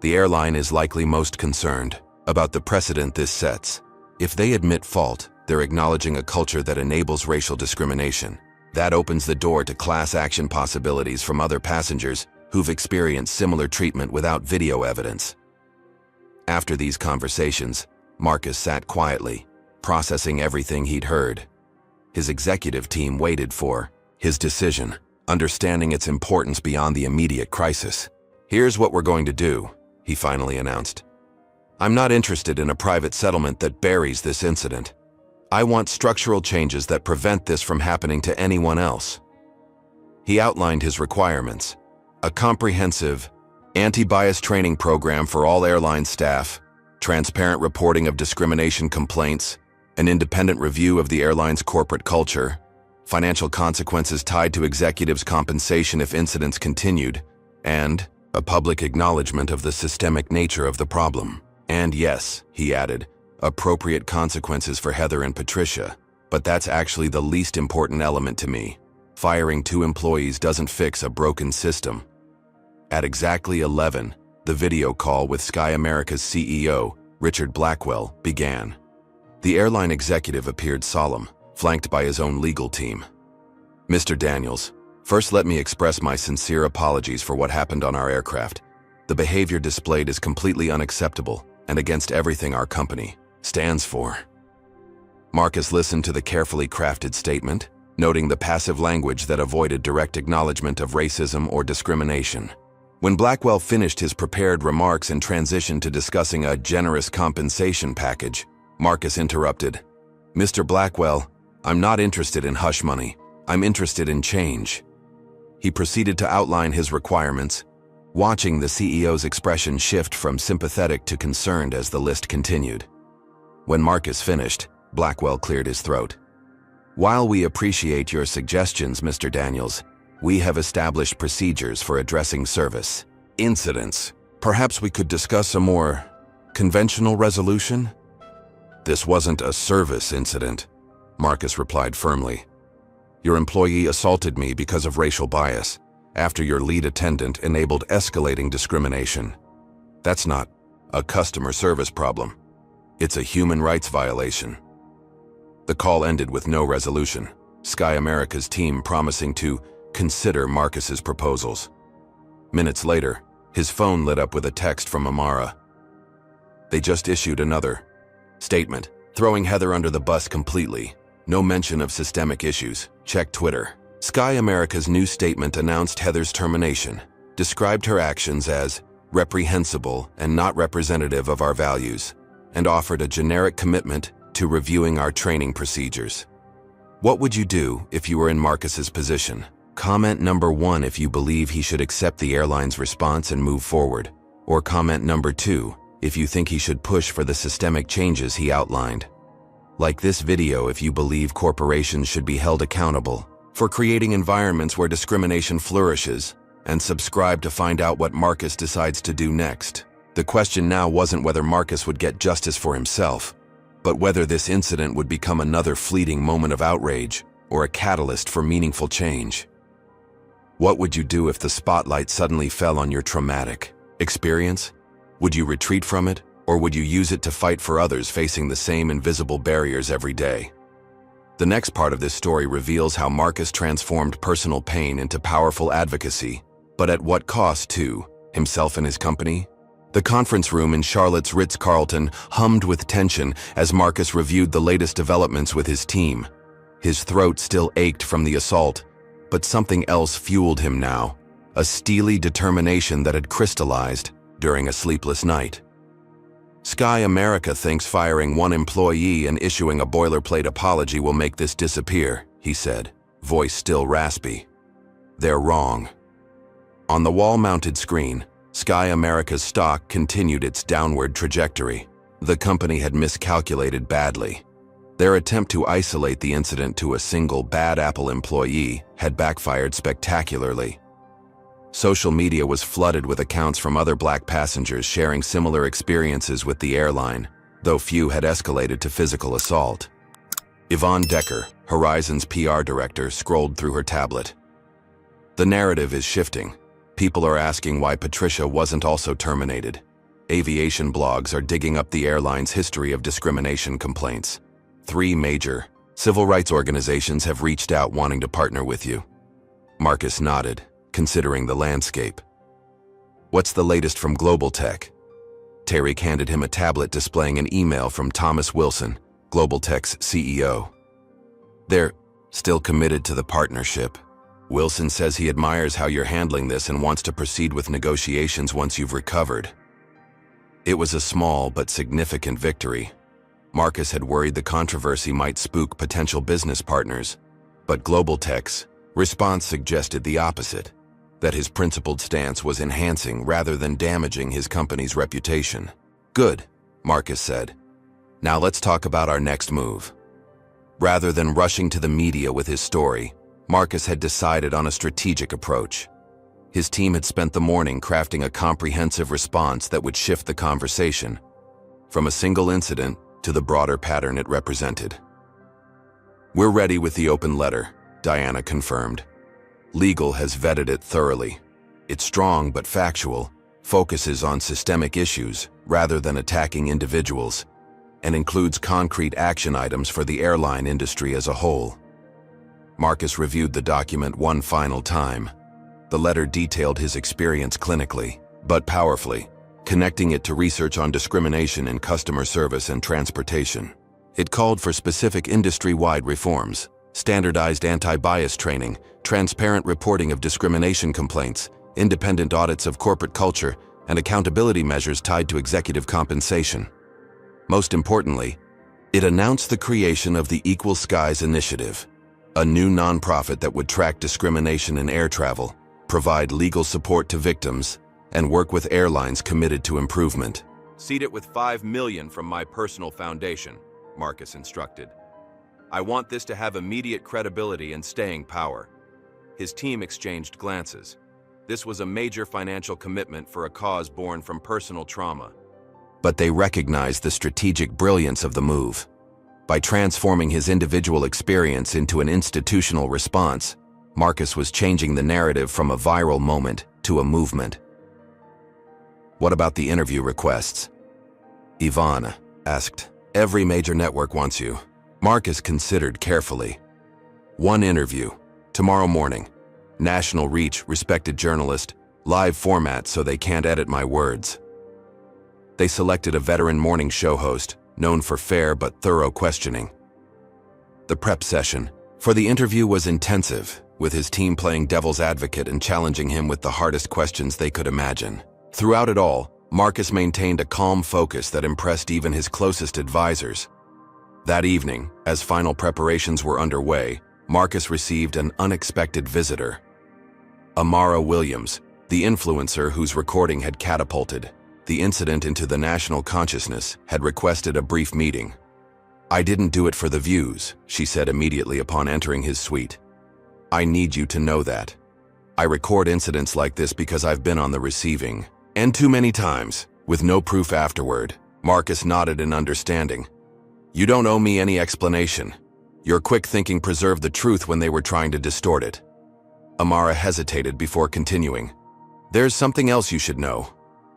The airline is likely most concerned about the precedent this sets. If they admit fault, they're acknowledging a culture that enables racial discrimination. That opens the door to class action possibilities from other passengers who've experienced similar treatment without video evidence. After these conversations, Marcus sat quietly, processing everything he'd heard. His executive team waited for his decision, understanding its importance beyond the immediate crisis. "Here's what we're going to do," he finally announced. "I'm not interested in a private settlement that buries this incident. I want structural changes that prevent this from happening to anyone else." He outlined his requirements: a comprehensive, anti-bias training program for all airline staff, transparent reporting of discrimination complaints, an independent review of the airline's corporate culture, financial consequences tied to executives' compensation if incidents continued, and a public acknowledgement of the systemic nature of the problem. And yes, he added, appropriate consequences for Heather and Patricia. But that's actually the least important element to me. Firing 2 employees doesn't fix a broken system. At exactly 11, the video call with Sky America's CEO, Richard Blackwell, began. The airline executive appeared solemn, flanked by his own legal team. "Mr. Daniels, first let me express my sincere apologies for what happened on our aircraft. The behavior displayed is completely unacceptable and against everything our company stands for." Marcus listened to the carefully crafted statement, noting the passive language that avoided direct acknowledgement of racism or discrimination. When Blackwell finished his prepared remarks and transitioned to discussing a generous compensation package, Marcus interrupted. "Mr. Blackwell, I'm not interested in hush money. I'm interested in change." He proceeded to outline his requirements, watching the CEO's expression shift from sympathetic to concerned as the list continued. When Marcus finished, Blackwell cleared his throat. "While we appreciate your suggestions, Mr. Daniels, we have established procedures for addressing service incidents. Perhaps we could discuss a more conventional resolution?" "This wasn't a service incident," Marcus replied firmly. "Your employee assaulted me because of racial bias, after your lead attendant enabled escalating discrimination. That's not a customer service problem. It's a human rights violation." The call ended with no resolution, Sky America's team promising to consider Marcus's proposals. Minutes later, his phone lit up with a text from Amara. They just issued another statement, throwing Heather under the bus completely. No mention of systemic issues. Check Twitter. Sky America's new statement announced Heather's termination, described her actions as reprehensible and not representative of our values, and offered a generic commitment to reviewing our training procedures. What would you do if you were in Marcus's position? Comment number 1 if you believe he should accept the airline's response and move forward, or comment number 2 if you think he should push for the systemic changes he outlined. Like this video if you believe corporations should be held accountable for creating environments where discrimination flourishes, and subscribe to find out what Marcus decides to do next. The question now wasn't whether Marcus would get justice for himself, but whether this incident would become another fleeting moment of outrage or a catalyst for meaningful change. What would you do if the spotlight suddenly fell on your traumatic experience? Would you retreat from it, or would you use it to fight for others facing the same invisible barriers every day? The next part of this story reveals how Marcus transformed personal pain into powerful advocacy, but at what cost to himself and his company? The conference room in Charlotte's Ritz-Carlton hummed with tension as Marcus reviewed the latest developments with his team. His throat still ached from the assault, but something else fueled him now, a steely determination that had crystallized during a sleepless night. Sky America thinks firing one employee and issuing a boilerplate apology will make this disappear, he said, voice still raspy. They're wrong. On the wall-mounted screen, Sky America's stock continued its downward trajectory. The company had miscalculated badly. Their attempt to isolate the incident to a single bad Apple employee had backfired spectacularly. Social media was flooded with accounts from other black passengers sharing similar experiences with the airline, though few had escalated to physical assault. Yvonne Decker, Horizon's PR director, scrolled through her tablet. The narrative is shifting. People are asking why Patricia wasn't also terminated. Aviation blogs are digging up the airline's history of discrimination complaints. 3 major civil rights organizations have reached out wanting to partner with you. Marcus nodded, considering the landscape. What's the latest from Global Tech? Tariq handed him a tablet displaying an email from Thomas Wilson, Global Tech's CEO. They're still committed to the partnership. Wilson says he admires how you're handling this and wants to proceed with negotiations once you've recovered. It was a small but significant victory. Marcus had worried the controversy might spook potential business partners, but Global Tech's response suggested the opposite, that his principled stance was enhancing rather than damaging his company's reputation. Good, Marcus said. Now let's talk about our next move. Rather than rushing to the media with his story, Marcus had decided on a strategic approach. His team had spent the morning crafting a comprehensive response that would shift the conversation from a single incident to the broader pattern it represented. We're ready with the open letter, Diana confirmed. Legal has vetted it thoroughly. It's strong but factual, focuses on systemic issues rather than attacking individuals, and includes concrete action items for the airline industry as a whole. Marcus reviewed the document one final time. The letter detailed his experience clinically, but powerfully, connecting it to research on discrimination in customer service and transportation. It called for specific industry-wide reforms, standardized anti-bias training, transparent reporting of discrimination complaints, independent audits of corporate culture, and accountability measures tied to executive compensation. Most importantly, it announced the creation of the Equal Skies Initiative, a new nonprofit that would track discrimination in air travel, provide legal support to victims, and work with airlines committed to improvement. Seed it with $5 million from my personal foundation, Marcus instructed. I want this to have immediate credibility and staying power. His team exchanged glances. This was a major financial commitment for a cause born from personal trauma. But they recognized the strategic brilliance of the move. By transforming his individual experience into an institutional response, Marcus was changing the narrative from a viral moment to a movement. What about the interview requests? Yvonne asked. Every major network wants you. Marcus considered carefully. 1 interview, tomorrow morning. National reach, respected journalist, live format so they can't edit my words. They selected a veteran morning show host, known for fair but thorough questioning. The prep session for the interview was intensive, with his team playing devil's advocate and challenging him with the hardest questions they could imagine. Throughout it all, Marcus maintained a calm focus that impressed even his closest advisors. That evening, as final preparations were underway, Marcus received an unexpected visitor. Amara Williams, the influencer whose recording had catapulted the incident into the national consciousness, had requested a brief meeting. I didn't do it for the views, she said immediately upon entering his suite. I need you to know that. I record incidents like this because I've been on the receiving end too many times, with no proof afterward. Marcus nodded in understanding. You don't owe me any explanation. Your quick thinking preserved the truth when they were trying to distort it. Amara hesitated before continuing. There's something else you should know.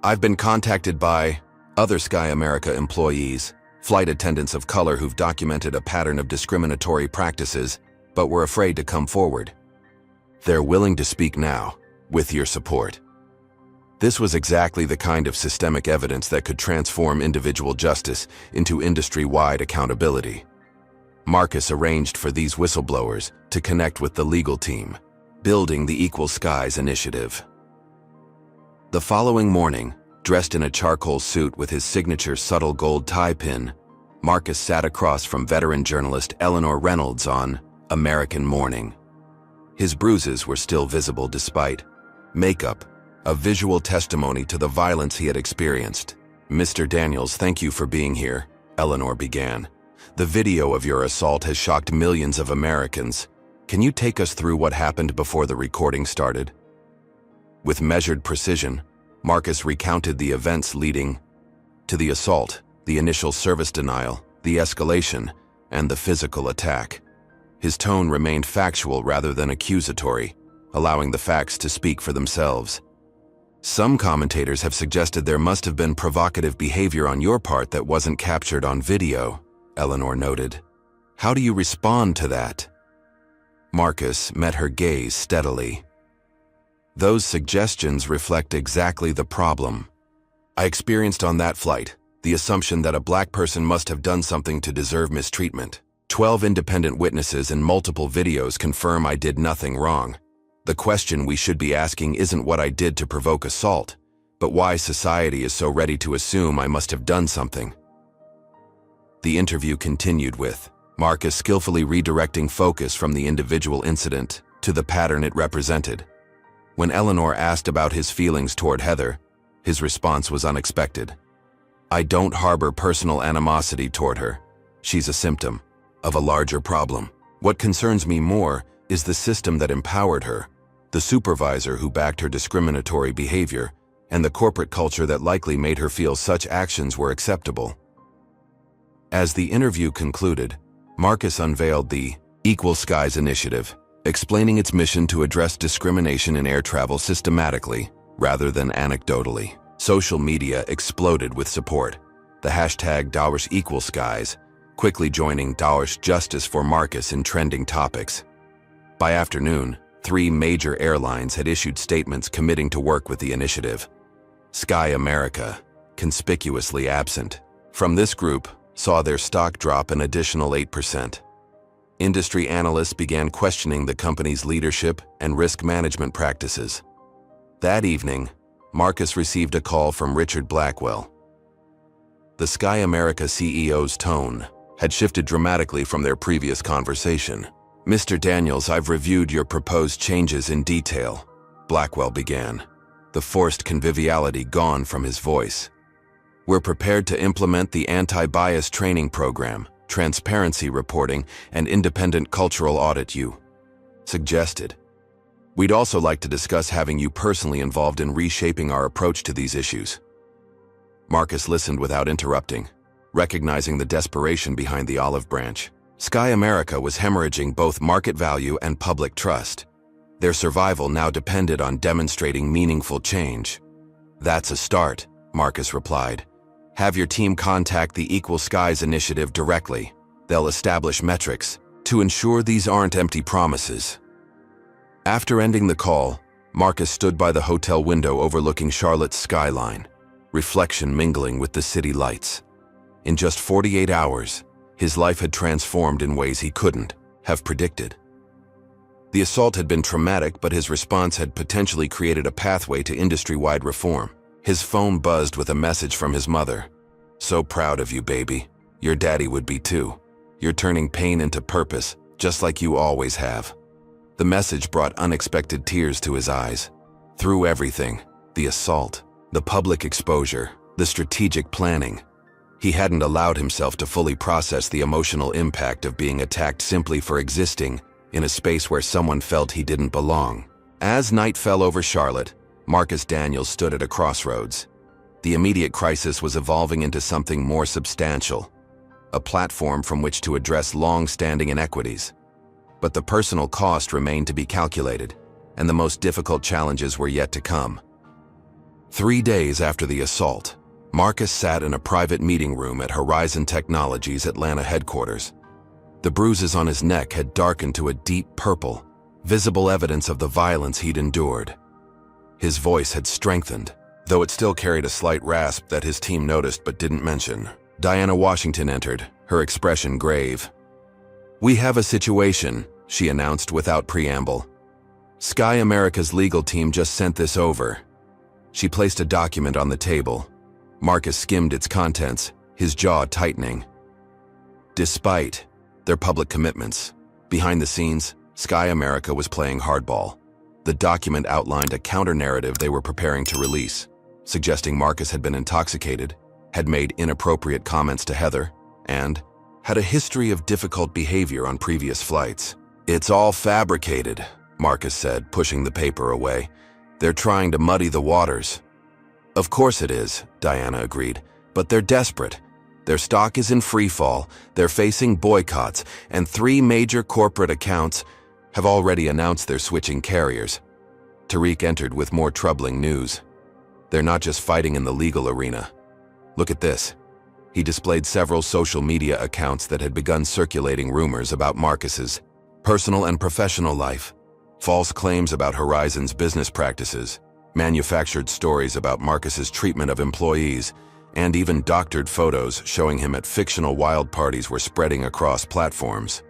I've been contacted by other Sky America employees, flight attendants of color who've documented a pattern of discriminatory practices, but were afraid to come forward. They're willing to speak now, with your support. This was exactly the kind of systemic evidence that could transform individual justice into industry-wide accountability. Marcus arranged for these whistleblowers to connect with the legal team, building the Equal Skies Initiative. The following morning, Dressed in a charcoal suit with his signature subtle gold tie pin, Marcus sat across from veteran journalist Eleanor Reynolds on American Morning. His bruises were still visible despite makeup, a visual testimony to the violence he had experienced. "Mr. Daniels, thank you for being here," Eleanor began. "The video of your assault has shocked millions of Americans. Can you take us through what happened before the recording started?" With measured precision, Marcus recounted the events leading to the assault, the initial service denial, the escalation, and the physical attack. His tone remained factual rather than accusatory, allowing the facts to speak for themselves. "Some commentators have suggested there must have been provocative behavior on your part that wasn't captured on video," Eleanor noted. "How do you respond to that?" Marcus met her gaze steadily. "Those suggestions reflect exactly the problem I experienced on that flight, the assumption that a black person must have done something to deserve mistreatment. 12 independent witnesses and multiple videos confirm I did nothing wrong. The question we should be asking isn't what I did to provoke assault, but why society is so ready to assume I must have done something." The interview continued with Marcus skillfully redirecting focus from the individual incident to the pattern it represented. When Eleanor asked about his feelings toward Heather, his response was unexpected. "I don't harbor personal animosity toward her. She's a symptom of a larger problem. What concerns me more is the system that empowered her, the supervisor who backed her discriminatory behavior, and the corporate culture that likely made her feel such actions were acceptable." As the interview concluded, Marcus unveiled the Equal Skies Initiative, explaining its mission to address discrimination in air travel systematically, rather than anecdotally. Social media exploded with support. The hashtag #EqualSkies quickly joining #Justice for Marcus in trending topics. By afternoon, 3 major airlines had issued statements committing to work with the initiative. Sky America, conspicuously absent from this group, saw their stock drop an additional 8%. Industry analysts began questioning the company's leadership and risk management practices. That evening, Marcus received a call from Richard Blackwell. The Sky America CEO's tone had shifted dramatically from their previous conversation. "Mr. Daniels, I've reviewed your proposed changes in detail," Blackwell began, the forced conviviality gone from his voice. "We're prepared to implement the anti-bias training program, transparency reporting, and independent cultural audit you suggested. We'd also like to discuss having you personally involved in reshaping our approach to these issues." Marcus listened without interrupting, recognizing the desperation behind the olive branch. Sky America was hemorrhaging both market value and public trust. Their survival now depended on demonstrating meaningful change. "That's a start," Marcus replied. "Have your team contact the Equal Skies Initiative directly. They'll establish metrics to ensure these aren't empty promises." After ending the call, Marcus stood by the hotel window overlooking Charlotte's skyline, reflection mingling with the city lights. In just 48 hours, his life had transformed in ways he couldn't have predicted. The assault had been traumatic, but his response had potentially created a pathway to industry-wide reform. His phone buzzed with a message from his mother. "So proud of you, baby. Your daddy would be too. You're turning pain into purpose, just like you always have." The message brought unexpected tears to his eyes. Through everything, the assault, the public exposure, the strategic planning, he hadn't allowed himself to fully process the emotional impact of being attacked simply for existing in a space where someone felt he didn't belong. As night fell over Charlotte, Marcus Daniels stood at a crossroads. The immediate crisis was evolving into something more substantial, a platform from which to address long-standing inequities. But the personal cost remained to be calculated, and the most difficult challenges were yet to come. 3 days after the assault, Marcus sat in a private meeting room at Horizon Technologies' Atlanta headquarters. The bruises on his neck had darkened to a deep purple, visible evidence of the violence he'd endured. His voice had strengthened, though it still carried a slight rasp that his team noticed but didn't mention. Diana Washington entered, her expression grave. "We have a situation," she announced without preamble. "Sky America's legal team just sent this over." She placed a document on the table. Marcus skimmed its contents, his jaw tightening. Despite their public commitments, behind the scenes, Sky America was playing hardball. The document outlined a counter-narrative they were preparing to release, suggesting Marcus had been intoxicated, had made inappropriate comments to Heather, and had a history of difficult behavior on previous flights. "It's all fabricated," Marcus said, pushing the paper away. "They're trying to muddy the waters." "Of course it is," Diana agreed, "but they're desperate. Their stock is in freefall, they're facing boycotts, and 3 major corporate accounts have already announced they're switching carriers." Tariq entered with more troubling news. "They're not just fighting in the legal arena. Look at this." He displayed several social media accounts that had begun circulating rumors about Marcus's personal and professional life, false claims about Horizon's business practices, manufactured stories about Marcus's treatment of employees, and even doctored photos showing him at fictional wild parties were spreading across platforms.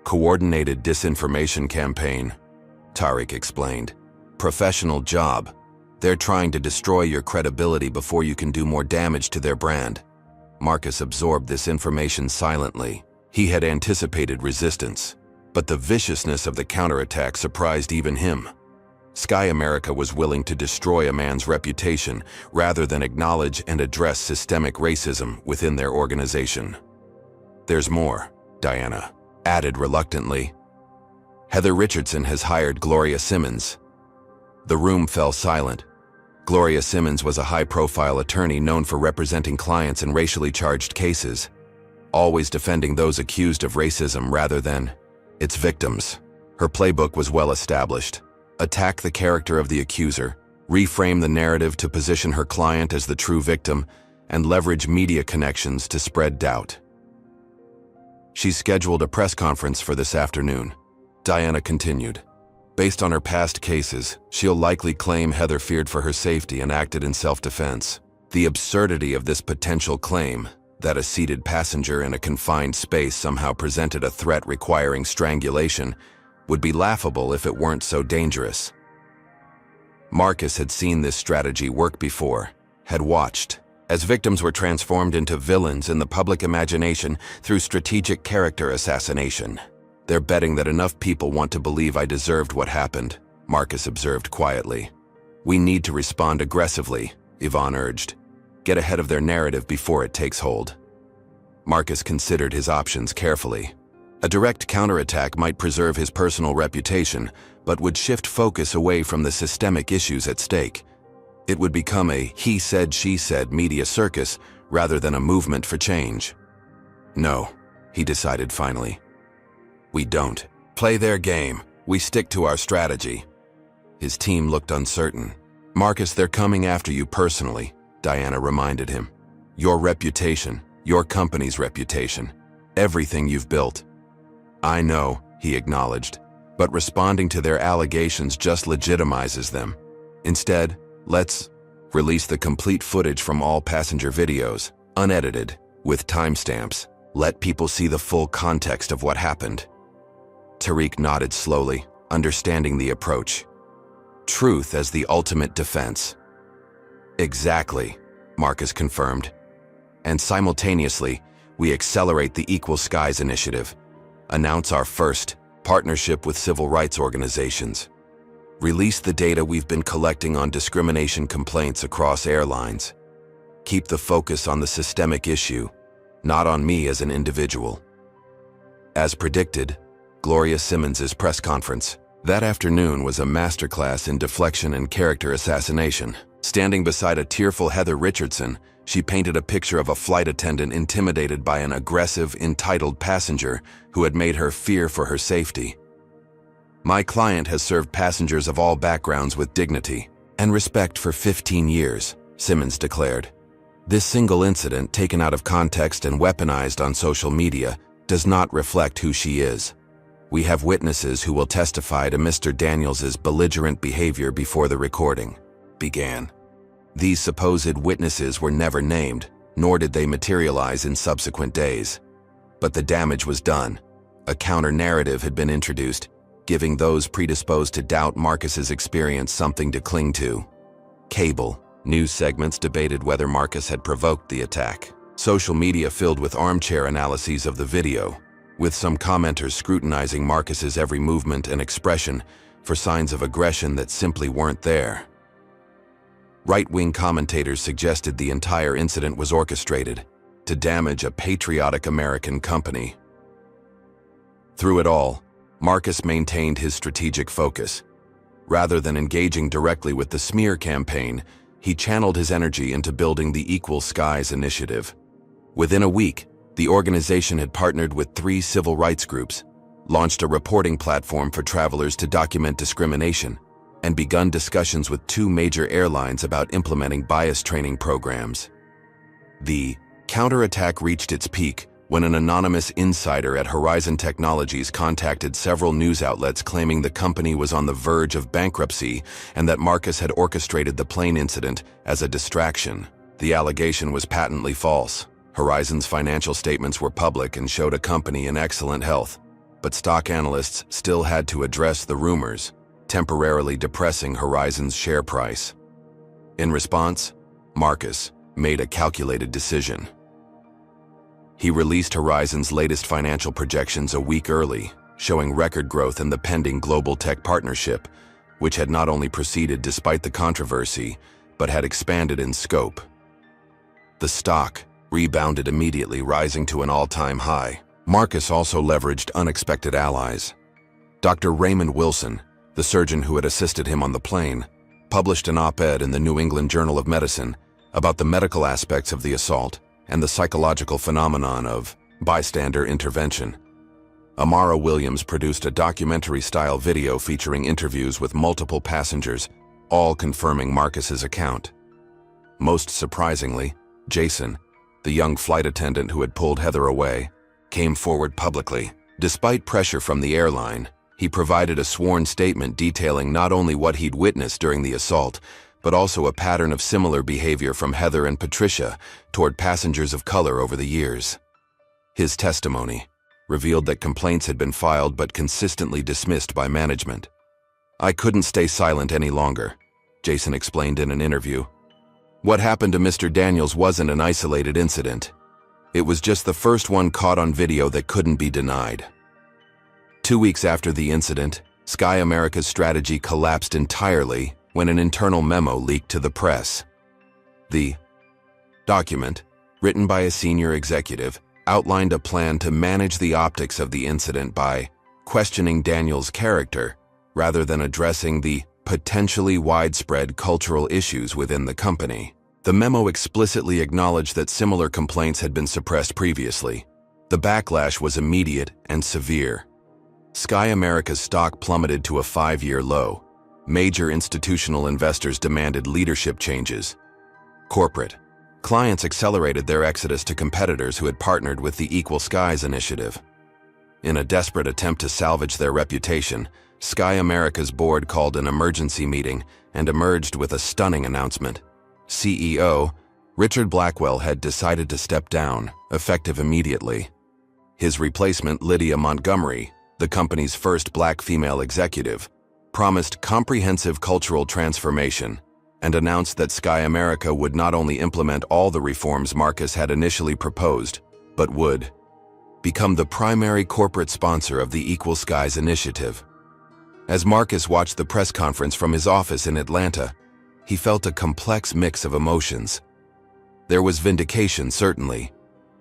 "Coordinated disinformation campaign," Tariq explained. "Professional job. They're trying to destroy your credibility before you can do more damage to their brand." Marcus absorbed this information silently. He had anticipated resistance, but the viciousness of the counterattack surprised even him. Sky America was willing to destroy a man's reputation rather than acknowledge and address systemic racism within their organization. "There's more," Diana added reluctantly. "Heather Richardson has hired Gloria Simmons." The room fell silent. Gloria Simmons was a high-profile attorney known for representing clients in racially charged cases, always defending those accused of racism rather than its victims. Her playbook was well established. Attack the character of the accuser, reframe the narrative to position her client as the true victim, and leverage media connections to spread doubt. "She's scheduled a press conference for this afternoon," Diana continued. "Based on her past cases, she'll likely claim Heather feared for her safety and acted in self-defense. The absurdity of this potential claim, that a seated passenger in a confined space somehow presented a threat requiring strangulation, would be laughable if it weren't so dangerous." Marcus had seen this strategy work before, had watched, as victims were transformed into villains in the public imagination through strategic character assassination. "They're betting that enough people want to believe I deserved what happened," Marcus observed quietly. "We need to respond aggressively," Yvonne urged. "Get ahead of their narrative before it takes hold." Marcus considered his options carefully. A direct counterattack might preserve his personal reputation, but would shift focus away from the systemic issues at stake. It would become a he said, she said media circus rather than a movement for change. "No," he decided finally. "We don't play their game. We stick to our strategy." His team looked uncertain. "Marcus, they're coming after you personally," Diana reminded him. "Your reputation, your company's reputation, everything you've built." "I know," he acknowledged, "but responding to their allegations just legitimizes them. Instead, let's release the complete footage from all passenger videos, unedited, with timestamps. Let people see the full context of what happened." Tariq nodded slowly, understanding the approach. Truth as the ultimate defense. "Exactly," Marcus confirmed. "And simultaneously, we accelerate the Equal Skies initiative. Announce our first partnership with civil rights organizations. Release the data we've been collecting on discrimination complaints across airlines. Keep the focus on the systemic issue, not on me as an individual." As predicted, Gloria Simmons's press conference that afternoon was a masterclass in deflection and character assassination. Standing beside a tearful Heather Richardson, she painted a picture of a flight attendant intimidated by an aggressive, entitled passenger who had made her fear for her safety. "My client has served passengers of all backgrounds with dignity and respect for 15 years, Simmons declared. "This single incident, taken out of context and weaponized on social media, does not reflect who she is. We have witnesses who will testify to Mr. Daniels's belligerent behavior before the recording began." These supposed witnesses were never named, nor did they materialize in subsequent days. But the damage was done. A counter-narrative had been introduced, giving those predisposed to doubt Marcus's experience something to cling to. Cable news segments debated whether Marcus had provoked the attack. Social media filled with armchair analyses of the video, with some commenters scrutinizing Marcus's every movement and expression for signs of aggression that simply weren't there. Right-wing commentators suggested the entire incident was orchestrated to damage a patriotic American company. Through it all, Marcus maintained his strategic focus. Rather than engaging directly with the smear campaign, he channeled his energy into building the Equal Skies initiative. Within a week, the organization had partnered with 3 civil rights groups, launched a reporting platform for travelers to document discrimination, and begun discussions with 2 major airlines about implementing bias training programs. The counterattack reached its peak when an anonymous insider at Horizon Technologies contacted several news outlets claiming the company was on the verge of bankruptcy and that Marcus had orchestrated the plane incident as a distraction. The allegation was patently false. Horizon's financial statements were public and showed a company in excellent health, but stock analysts still had to address the rumors, temporarily depressing Horizon's share price. In response, Marcus made a calculated decision. He released Horizon's latest financial projections a week early, showing record growth in the pending global tech partnership, which had not only proceeded despite the controversy, but had expanded in scope. The stock rebounded immediately, rising to an all-time high. Marcus also leveraged unexpected allies. Dr. Raymond Wilson, the surgeon who had assisted him on the plane, published an op-ed in the New England Journal of Medicine about the medical aspects of the assault and the psychological phenomenon of bystander intervention. Amara Williams produced a documentary-style video featuring interviews with multiple passengers, all confirming Marcus's account. Most surprisingly, Jason, the young flight attendant who had pulled Heather away, came forward publicly. Despite pressure from the airline, he provided a sworn statement detailing not only what he'd witnessed during the assault, but also a pattern of similar behavior from Heather and Patricia toward passengers of color over the years. His testimony revealed that complaints had been filed but consistently dismissed by management. "I couldn't stay silent any longer," Jason explained in an interview. "What happened to Mr. Daniels wasn't an isolated incident. It was just the first one caught on video that couldn't be denied." 2 weeks after the incident, Sky America's strategy collapsed entirely when an internal memo leaked to the press. The document, written by a senior executive, outlined a plan to manage the optics of the incident by questioning Daniels' character rather than addressing the potentially widespread cultural issues within the company. The memo explicitly acknowledged that similar complaints had been suppressed previously. The backlash was immediate and severe. Sky America's stock plummeted to a 5-year low. Major institutional investors demanded leadership changes. Corporate clients accelerated their exodus to competitors who had partnered with the Equal Skies initiative. In a desperate attempt to salvage their reputation, Sky America's board called an emergency meeting and emerged with a stunning announcement. CEO Richard Blackwell had decided to step down, effective immediately. His replacement, Lydia Montgomery, the company's first black female executive, promised comprehensive cultural transformation and announced that Sky America would not only implement all the reforms Marcus had initially proposed, but would become the primary corporate sponsor of the Equal Skies initiative. As Marcus watched the press conference from his office in Atlanta, he felt a complex mix of emotions. There was vindication, certainly,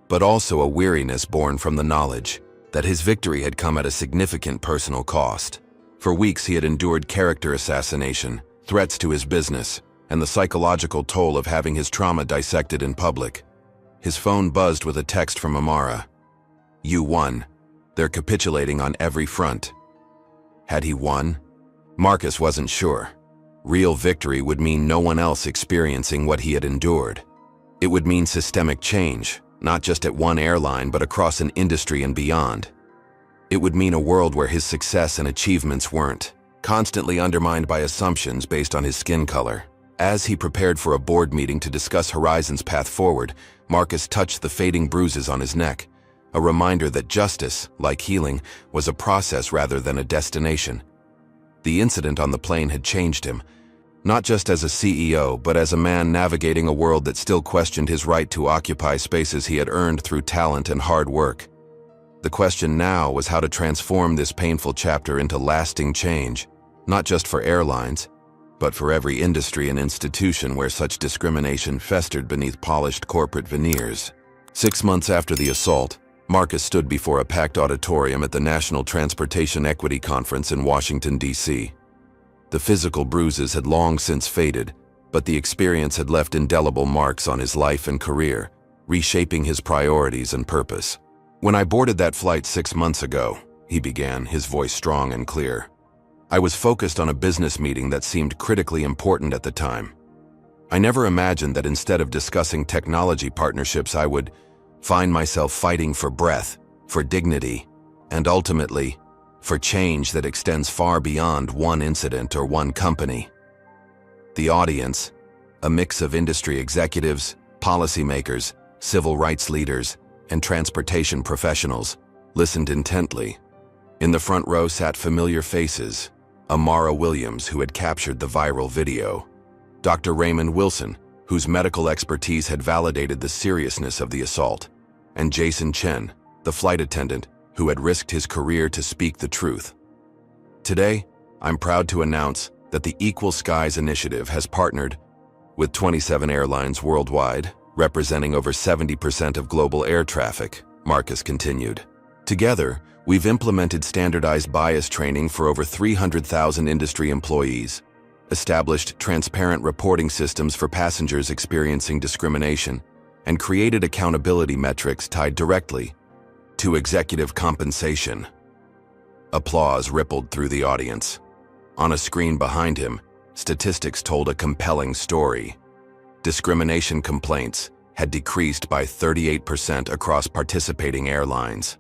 but also a weariness born from the knowledge that his victory had come at a significant personal cost. For weeks he had endured character assassination, threats to his business, and the psychological toll of having his trauma dissected in public. His phone buzzed with a text from Amara. "You won. They're capitulating on every front." Had he won? Marcus wasn't sure. Real victory would mean no one else experiencing what he had endured. It would mean systemic change, not just at one airline but across an industry and beyond. It would mean a world where his success and achievements weren't constantly undermined by assumptions based on his skin color. As he prepared for a board meeting to discuss Horizon's path forward, Marcus touched the fading bruises on his neck, a reminder that justice, like healing, was a process rather than a destination. The incident on the plane had changed him, not just as a CEO, but as a man navigating a world that still questioned his right to occupy spaces he had earned through talent and hard work. The question now was how to transform this painful chapter into lasting change, not just for airlines, but for every industry and institution where such discrimination festered beneath polished corporate veneers. 6 months after the assault, Marcus stood before a packed auditorium at the National Transportation Equity Conference in Washington, D.C. The physical bruises had long since faded, but the experience had left indelible marks on his life and career, reshaping his priorities and purpose. "When I boarded that flight 6 months ago," he began, his voice strong and clear, "I was focused on a business meeting that seemed critically important at the time. I never imagined that instead of discussing technology partnerships, I would find myself fighting for breath, for dignity, and ultimately, for change that extends far beyond one incident or one company." The audience, a mix of industry executives, policymakers, civil rights leaders, and transportation professionals, listened intently. In the front row sat familiar faces: Amara Williams, who had captured the viral video; Dr. Raymond Wilson, whose medical expertise had validated the seriousness of the assault; and Jason Chen, the flight attendant, who had risked his career to speak the truth. Today, I'm proud to announce that the Equal Skies Initiative has partnered with 27 airlines worldwide, representing over 70% of global air traffic, Marcus continued. Together, we've implemented standardized bias training for over 300,000 industry employees, established transparent reporting systems for passengers experiencing discrimination, and created accountability metrics tied directly to executive compensation. Applause rippled through the audience. On a screen behind him, statistics told a compelling story. Discrimination complaints had decreased by 38% across participating airlines.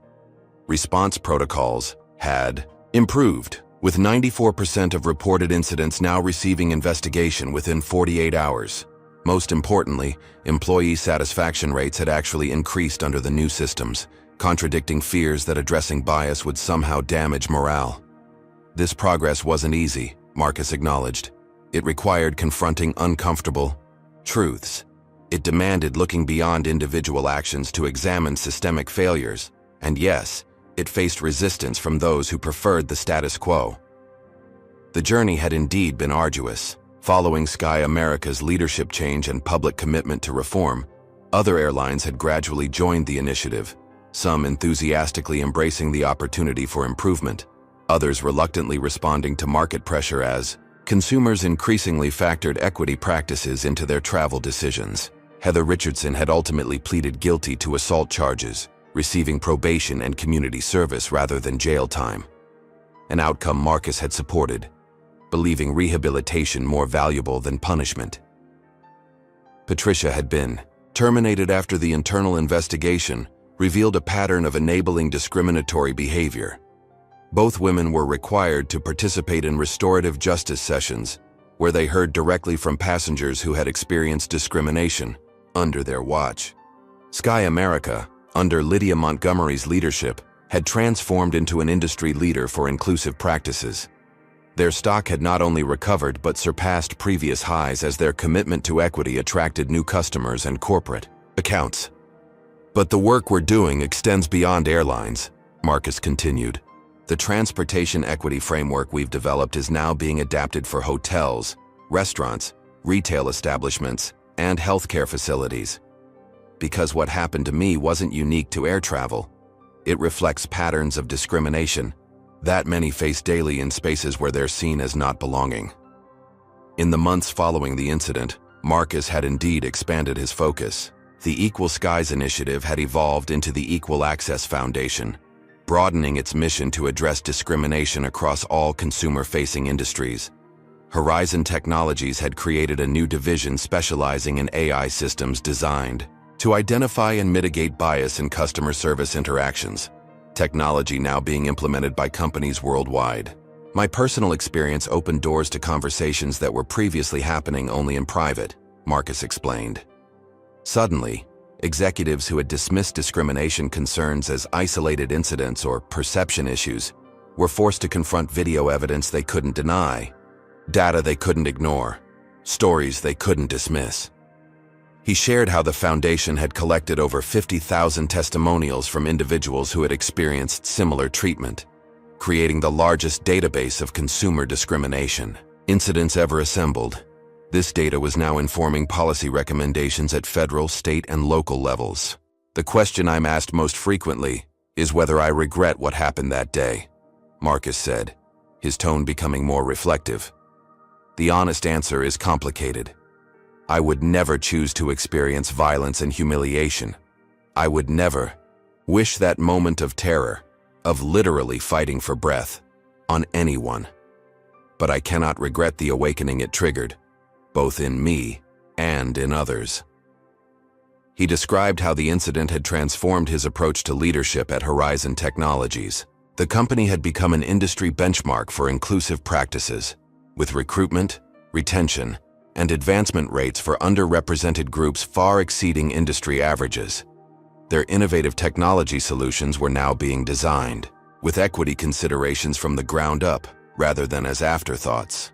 Response protocols had improved, with 94% of reported incidents now receiving investigation within 48 hours. Most importantly, employee satisfaction rates had actually increased under the new systems, contradicting fears that addressing bias would somehow damage morale. This progress wasn't easy, Marcus acknowledged. It required confronting uncomfortable truths. It demanded looking beyond individual actions to examine systemic failures. And yes, it faced resistance from those who preferred the status quo. The journey had indeed been arduous. Following Sky America's leadership change and public commitment to reform, other airlines had gradually joined the initiative, some enthusiastically embracing the opportunity for improvement, others reluctantly responding to market pressure as consumers increasingly factored equity practices into their travel decisions. Heather Richardson had ultimately pleaded guilty to assault charges, receiving probation and community service rather than jail time, an outcome Marcus had supported, believing rehabilitation more valuable than punishment. Patricia had been terminated after the internal investigation revealed a pattern of enabling discriminatory behavior. Both women were required to participate in restorative justice sessions, where they heard directly from passengers who had experienced discrimination under their watch. Sky America, under Lydia Montgomery's leadership, had transformed into an industry leader for inclusive practices. Their stock had not only recovered but surpassed previous highs as their commitment to equity attracted new customers and corporate accounts. But the work we're doing extends beyond airlines, Marcus continued. The transportation equity framework we've developed is now being adapted for hotels, restaurants, retail establishments, and healthcare facilities. Because what happened to me wasn't unique to air travel. It reflects patterns of discrimination that many face daily in spaces where they're seen as not belonging. In the months following the incident, Marcus had indeed expanded his focus. The Equal Skies Initiative had evolved into the Equal Access Foundation, broadening its mission to address discrimination across all consumer-facing industries. Horizon Technologies had created a new division specializing in AI systems designed to identify and mitigate bias in customer service interactions, technology now being implemented by companies worldwide. My personal experience opened doors to conversations that were previously happening only in private, Marcus explained. Suddenly, executives who had dismissed discrimination concerns as isolated incidents or perception issues were forced to confront video evidence they couldn't deny, data they couldn't ignore, stories they couldn't dismiss. He shared how the foundation had collected over 50,000 testimonials from individuals who had experienced similar treatment, creating the largest database of consumer discrimination incidents ever assembled. This data was now informing policy recommendations at federal, state, and local levels. The question I'm asked most frequently is whether I regret what happened that day, Marcus said, his tone becoming more reflective. The honest answer is complicated. I would never choose to experience violence and humiliation. I would never wish that moment of terror, of literally fighting for breath, on anyone. But I cannot regret the awakening it triggered, both in me and in others. He described how the incident had transformed his approach to leadership at Horizon Technologies. The company had become an industry benchmark for inclusive practices, with recruitment, retention, and advancement rates for underrepresented groups far exceeding industry averages. Their innovative technology solutions were now being designed, with equity considerations from the ground up, rather than as afterthoughts.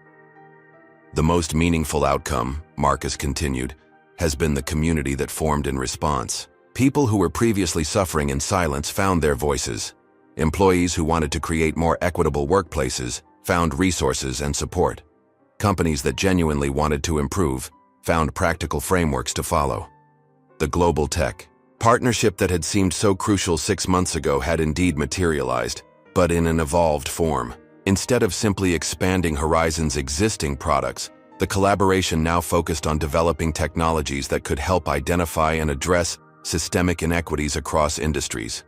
The most meaningful outcome, Marcus continued, has been the community that formed in response. People who were previously suffering in silence found their voices. Employees who wanted to create more equitable workplaces found resources and support. Companies that genuinely wanted to improve found practical frameworks to follow. The global tech partnership that had seemed so crucial 6 months ago had indeed materialized, but in an evolved form. Instead of simply expanding Horizon's existing products, the collaboration now focused on developing technologies that could help identify and address systemic inequities across industries.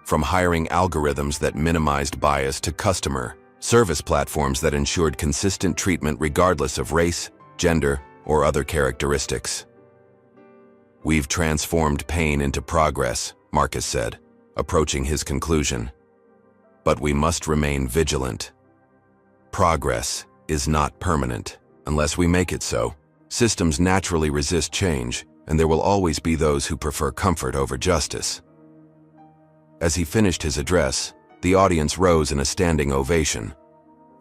From hiring algorithms that minimized bias to customer service platforms that ensured consistent treatment regardless of race, gender, or other characteristics. We've transformed pain into progress, Marcus said, approaching his conclusion. But we must remain vigilant. Progress is not permanent, unless we make it so. Systems naturally resist change, and there will always be those who prefer comfort over justice. As he finished his address, the audience rose in a standing ovation.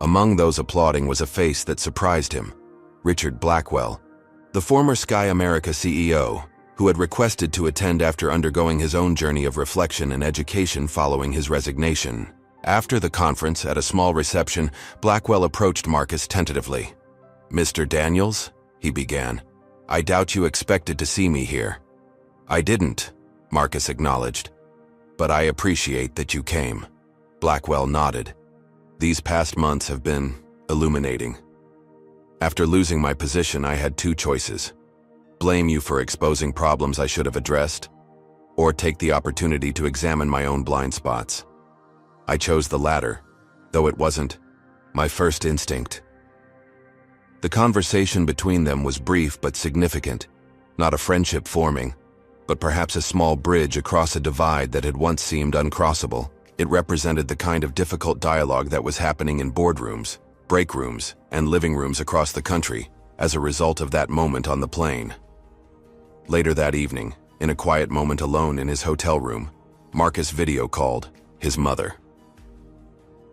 Among those applauding was a face that surprised him, Richard Blackwell, the former Sky America CEO, who had requested to attend after undergoing his own journey of reflection and education following his resignation. After the conference, at a small reception, Blackwell approached Marcus tentatively. "Mr. Daniels," he began, "I doubt you expected to see me here." "I didn't," Marcus acknowledged, "but I appreciate that you came." Blackwell nodded. "These past months have been illuminating. After losing my position, I had two choices: blame you for exposing problems I should have addressed, or take the opportunity to examine my own blind spots. I chose the latter, though it wasn't my first instinct." The conversation between them was brief but significant, not a friendship forming, but perhaps a small bridge across a divide that had once seemed uncrossable. It represented the kind of difficult dialogue that was happening in boardrooms, break rooms, and living rooms across the country as a result of that moment on the plane. Later that evening, in a quiet moment alone in his hotel room, Marcus video called his mother.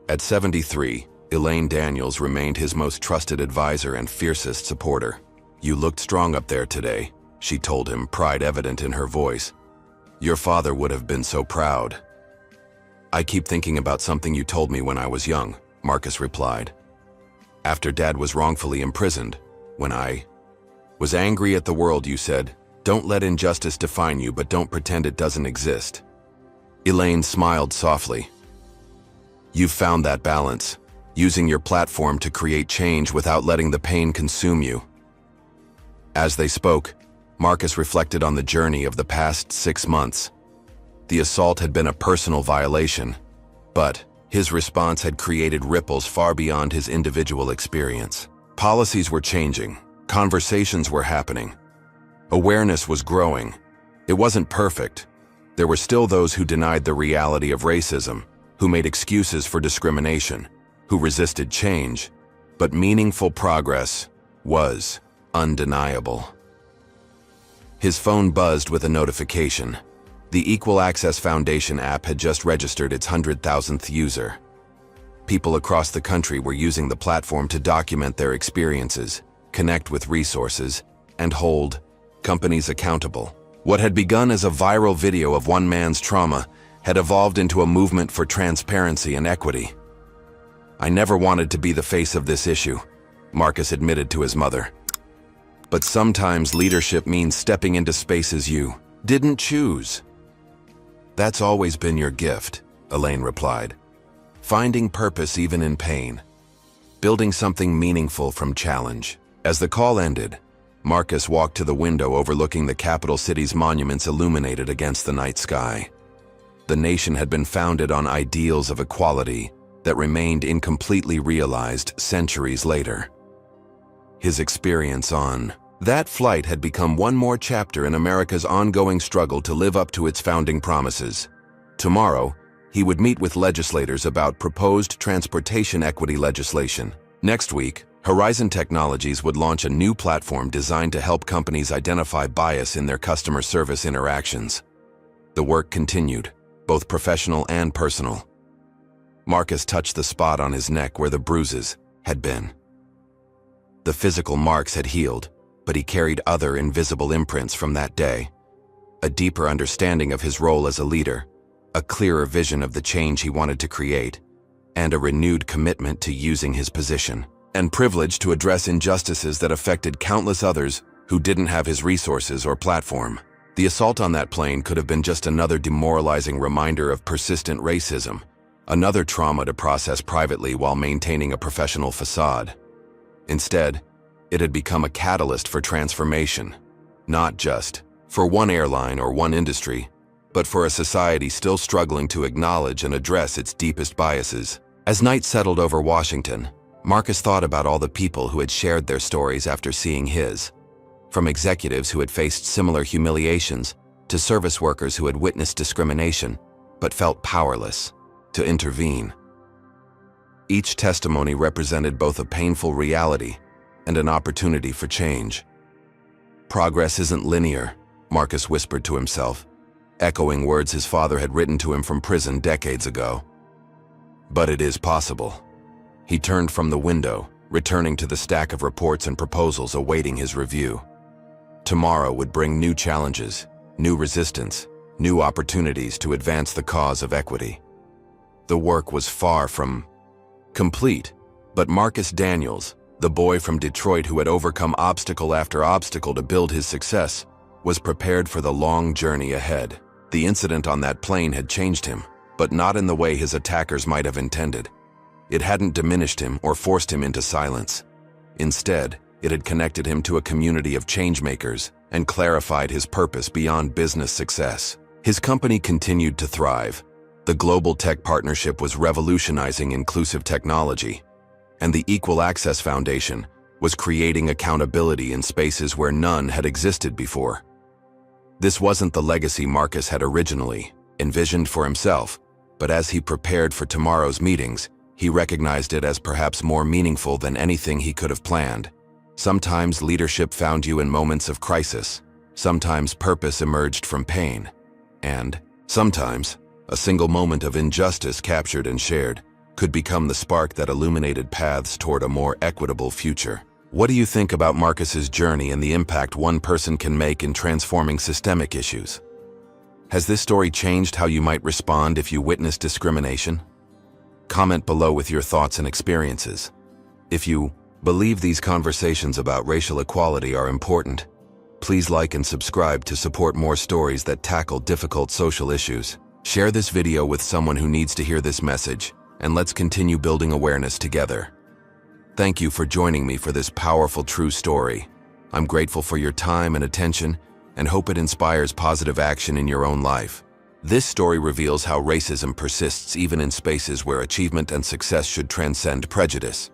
At 73, Elaine Daniels remained his most trusted advisor and fiercest supporter. "You looked strong up there today," she told him, pride evident in her voice. "Your father would have been so proud." "I keep thinking about something you told me when I was young," Marcus replied. "After Dad was wrongfully imprisoned, when I was angry at the world, you said, 'Don't let injustice define you, but don't pretend it doesn't exist.'" Elaine smiled softly. "You've found that balance, using your platform to create change without letting the pain consume you." As they spoke, Marcus reflected on the journey of the past 6 months. The assault had been a personal violation, but his response had created ripples far beyond his individual experience. Policies were changing, conversations were happening, awareness was growing. It wasn't perfect. There were still those who denied the reality of racism, who made excuses for discrimination, who resisted change, but meaningful progress was undeniable. His phone buzzed with a notification. The Equal Access Foundation app had just registered its 100,000th user. People across the country were using the platform to document their experiences, connect with resources, and hold companies accountable. What had begun as a viral video of one man's trauma had evolved into a movement for transparency and equity. "I never wanted to be the face of this issue," Marcus admitted to his mother. "But sometimes leadership means stepping into spaces you didn't choose." "That's always been your gift," Elaine replied. "Finding purpose even in pain. Building something meaningful from challenge." As the call ended, Marcus walked to the window overlooking the capital city's monuments illuminated against the night sky. The nation had been founded on ideals of equality that remained incompletely realized centuries later. His experience on that flight had become one more chapter in America's ongoing struggle to live up to its founding promises. Tomorrow, he would meet with legislators about proposed transportation equity legislation. Next week, Horizon Technologies would launch a new platform designed to help companies identify bias in their customer service interactions. The work continued, both professional and personal. Marcus touched the spot on his neck where the bruises had been. The physical marks had healed, but he carried other invisible imprints from that day. A deeper understanding of his role as a leader, a clearer vision of the change he wanted to create, and a renewed commitment to using his position and privilege to address injustices that affected countless others who didn't have his resources or platform. The assault on that plane could have been just another demoralizing reminder of persistent racism, another trauma to process privately while maintaining a professional facade. Instead, it had become a catalyst for transformation, not just for one airline or one industry, but for a society still struggling to acknowledge and address its deepest biases. As night settled over Washington, Marcus thought about all the people who had shared their stories after seeing his. From executives who had faced similar humiliations, to service workers who had witnessed discrimination, but felt powerless to intervene. Each testimony represented both a painful reality and an opportunity for change. "Progress isn't linear," Marcus whispered to himself, echoing words his father had written to him from prison decades ago. "But it is possible." He turned from the window, returning to the stack of reports and proposals awaiting his review. Tomorrow would bring new challenges, new resistance, new opportunities to advance the cause of equity. The work was far from complete, but Marcus Daniels, the boy from Detroit who had overcome obstacle after obstacle to build his success, was prepared for the long journey ahead. The incident on that plane had changed him, but not in the way his attackers might have intended. It hadn't diminished him or forced him into silence. Instead, it had connected him to a community of changemakers and clarified his purpose beyond business success. His company continued to thrive. The Global Tech Partnership was revolutionizing inclusive technology, and the Equal Access Foundation was creating accountability in spaces where none had existed before. This wasn't the legacy Marcus had originally envisioned for himself, but as he prepared for tomorrow's meetings, he recognized it as perhaps more meaningful than anything he could have planned. Sometimes leadership found you in moments of crisis, sometimes purpose emerged from pain, and sometimes a single moment of injustice captured and shared could become the spark that illuminated paths toward a more equitable future. What do you think about Marcus's journey and the impact one person can make in transforming systemic issues? Has this story changed how you might respond if you witness discrimination? Comment below with your thoughts and experiences. If you believe these conversations about racial equality are important, please like and subscribe to support more stories that tackle difficult social issues. Share this video with someone who needs to hear this message, and let's continue building awareness together. Thank you for joining me for this powerful true story. I'm grateful for your time and attention, and hope it inspires positive action in your own life. This story reveals how racism persists even in spaces where achievement and success should transcend prejudice.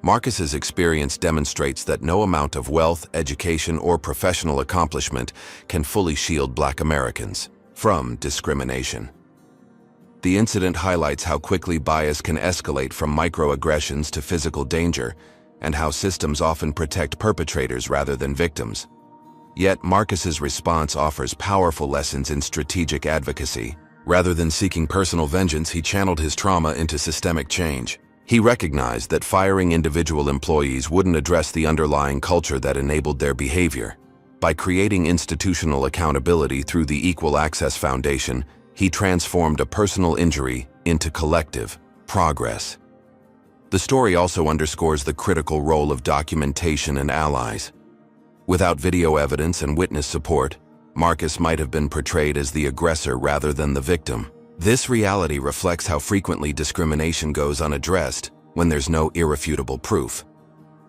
Marcus's experience demonstrates that no amount of wealth, education, or professional accomplishment can fully shield Black Americans from discrimination. The incident highlights how quickly bias can escalate from microaggressions to physical danger, and how systems often protect perpetrators rather than victims. Yet Marcus's response offers powerful lessons in strategic advocacy. Rather than seeking personal vengeance, he channeled his trauma into systemic change. He recognized that firing individual employees wouldn't address the underlying culture that enabled their behavior. By creating institutional accountability through the Equal Access Foundation, he transformed a personal injury into collective progress. The story also underscores the critical role of documentation and allies. Without video evidence and witness support, Marcus might have been portrayed as the aggressor rather than the victim. This reality reflects how frequently discrimination goes unaddressed when there's no irrefutable proof.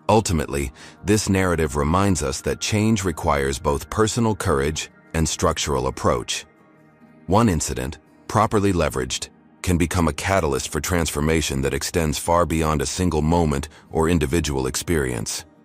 Ultimately, this narrative reminds us that change requires both personal courage and structural approach. One incident, properly leveraged, can become a catalyst for transformation that extends far beyond a single moment or individual experience.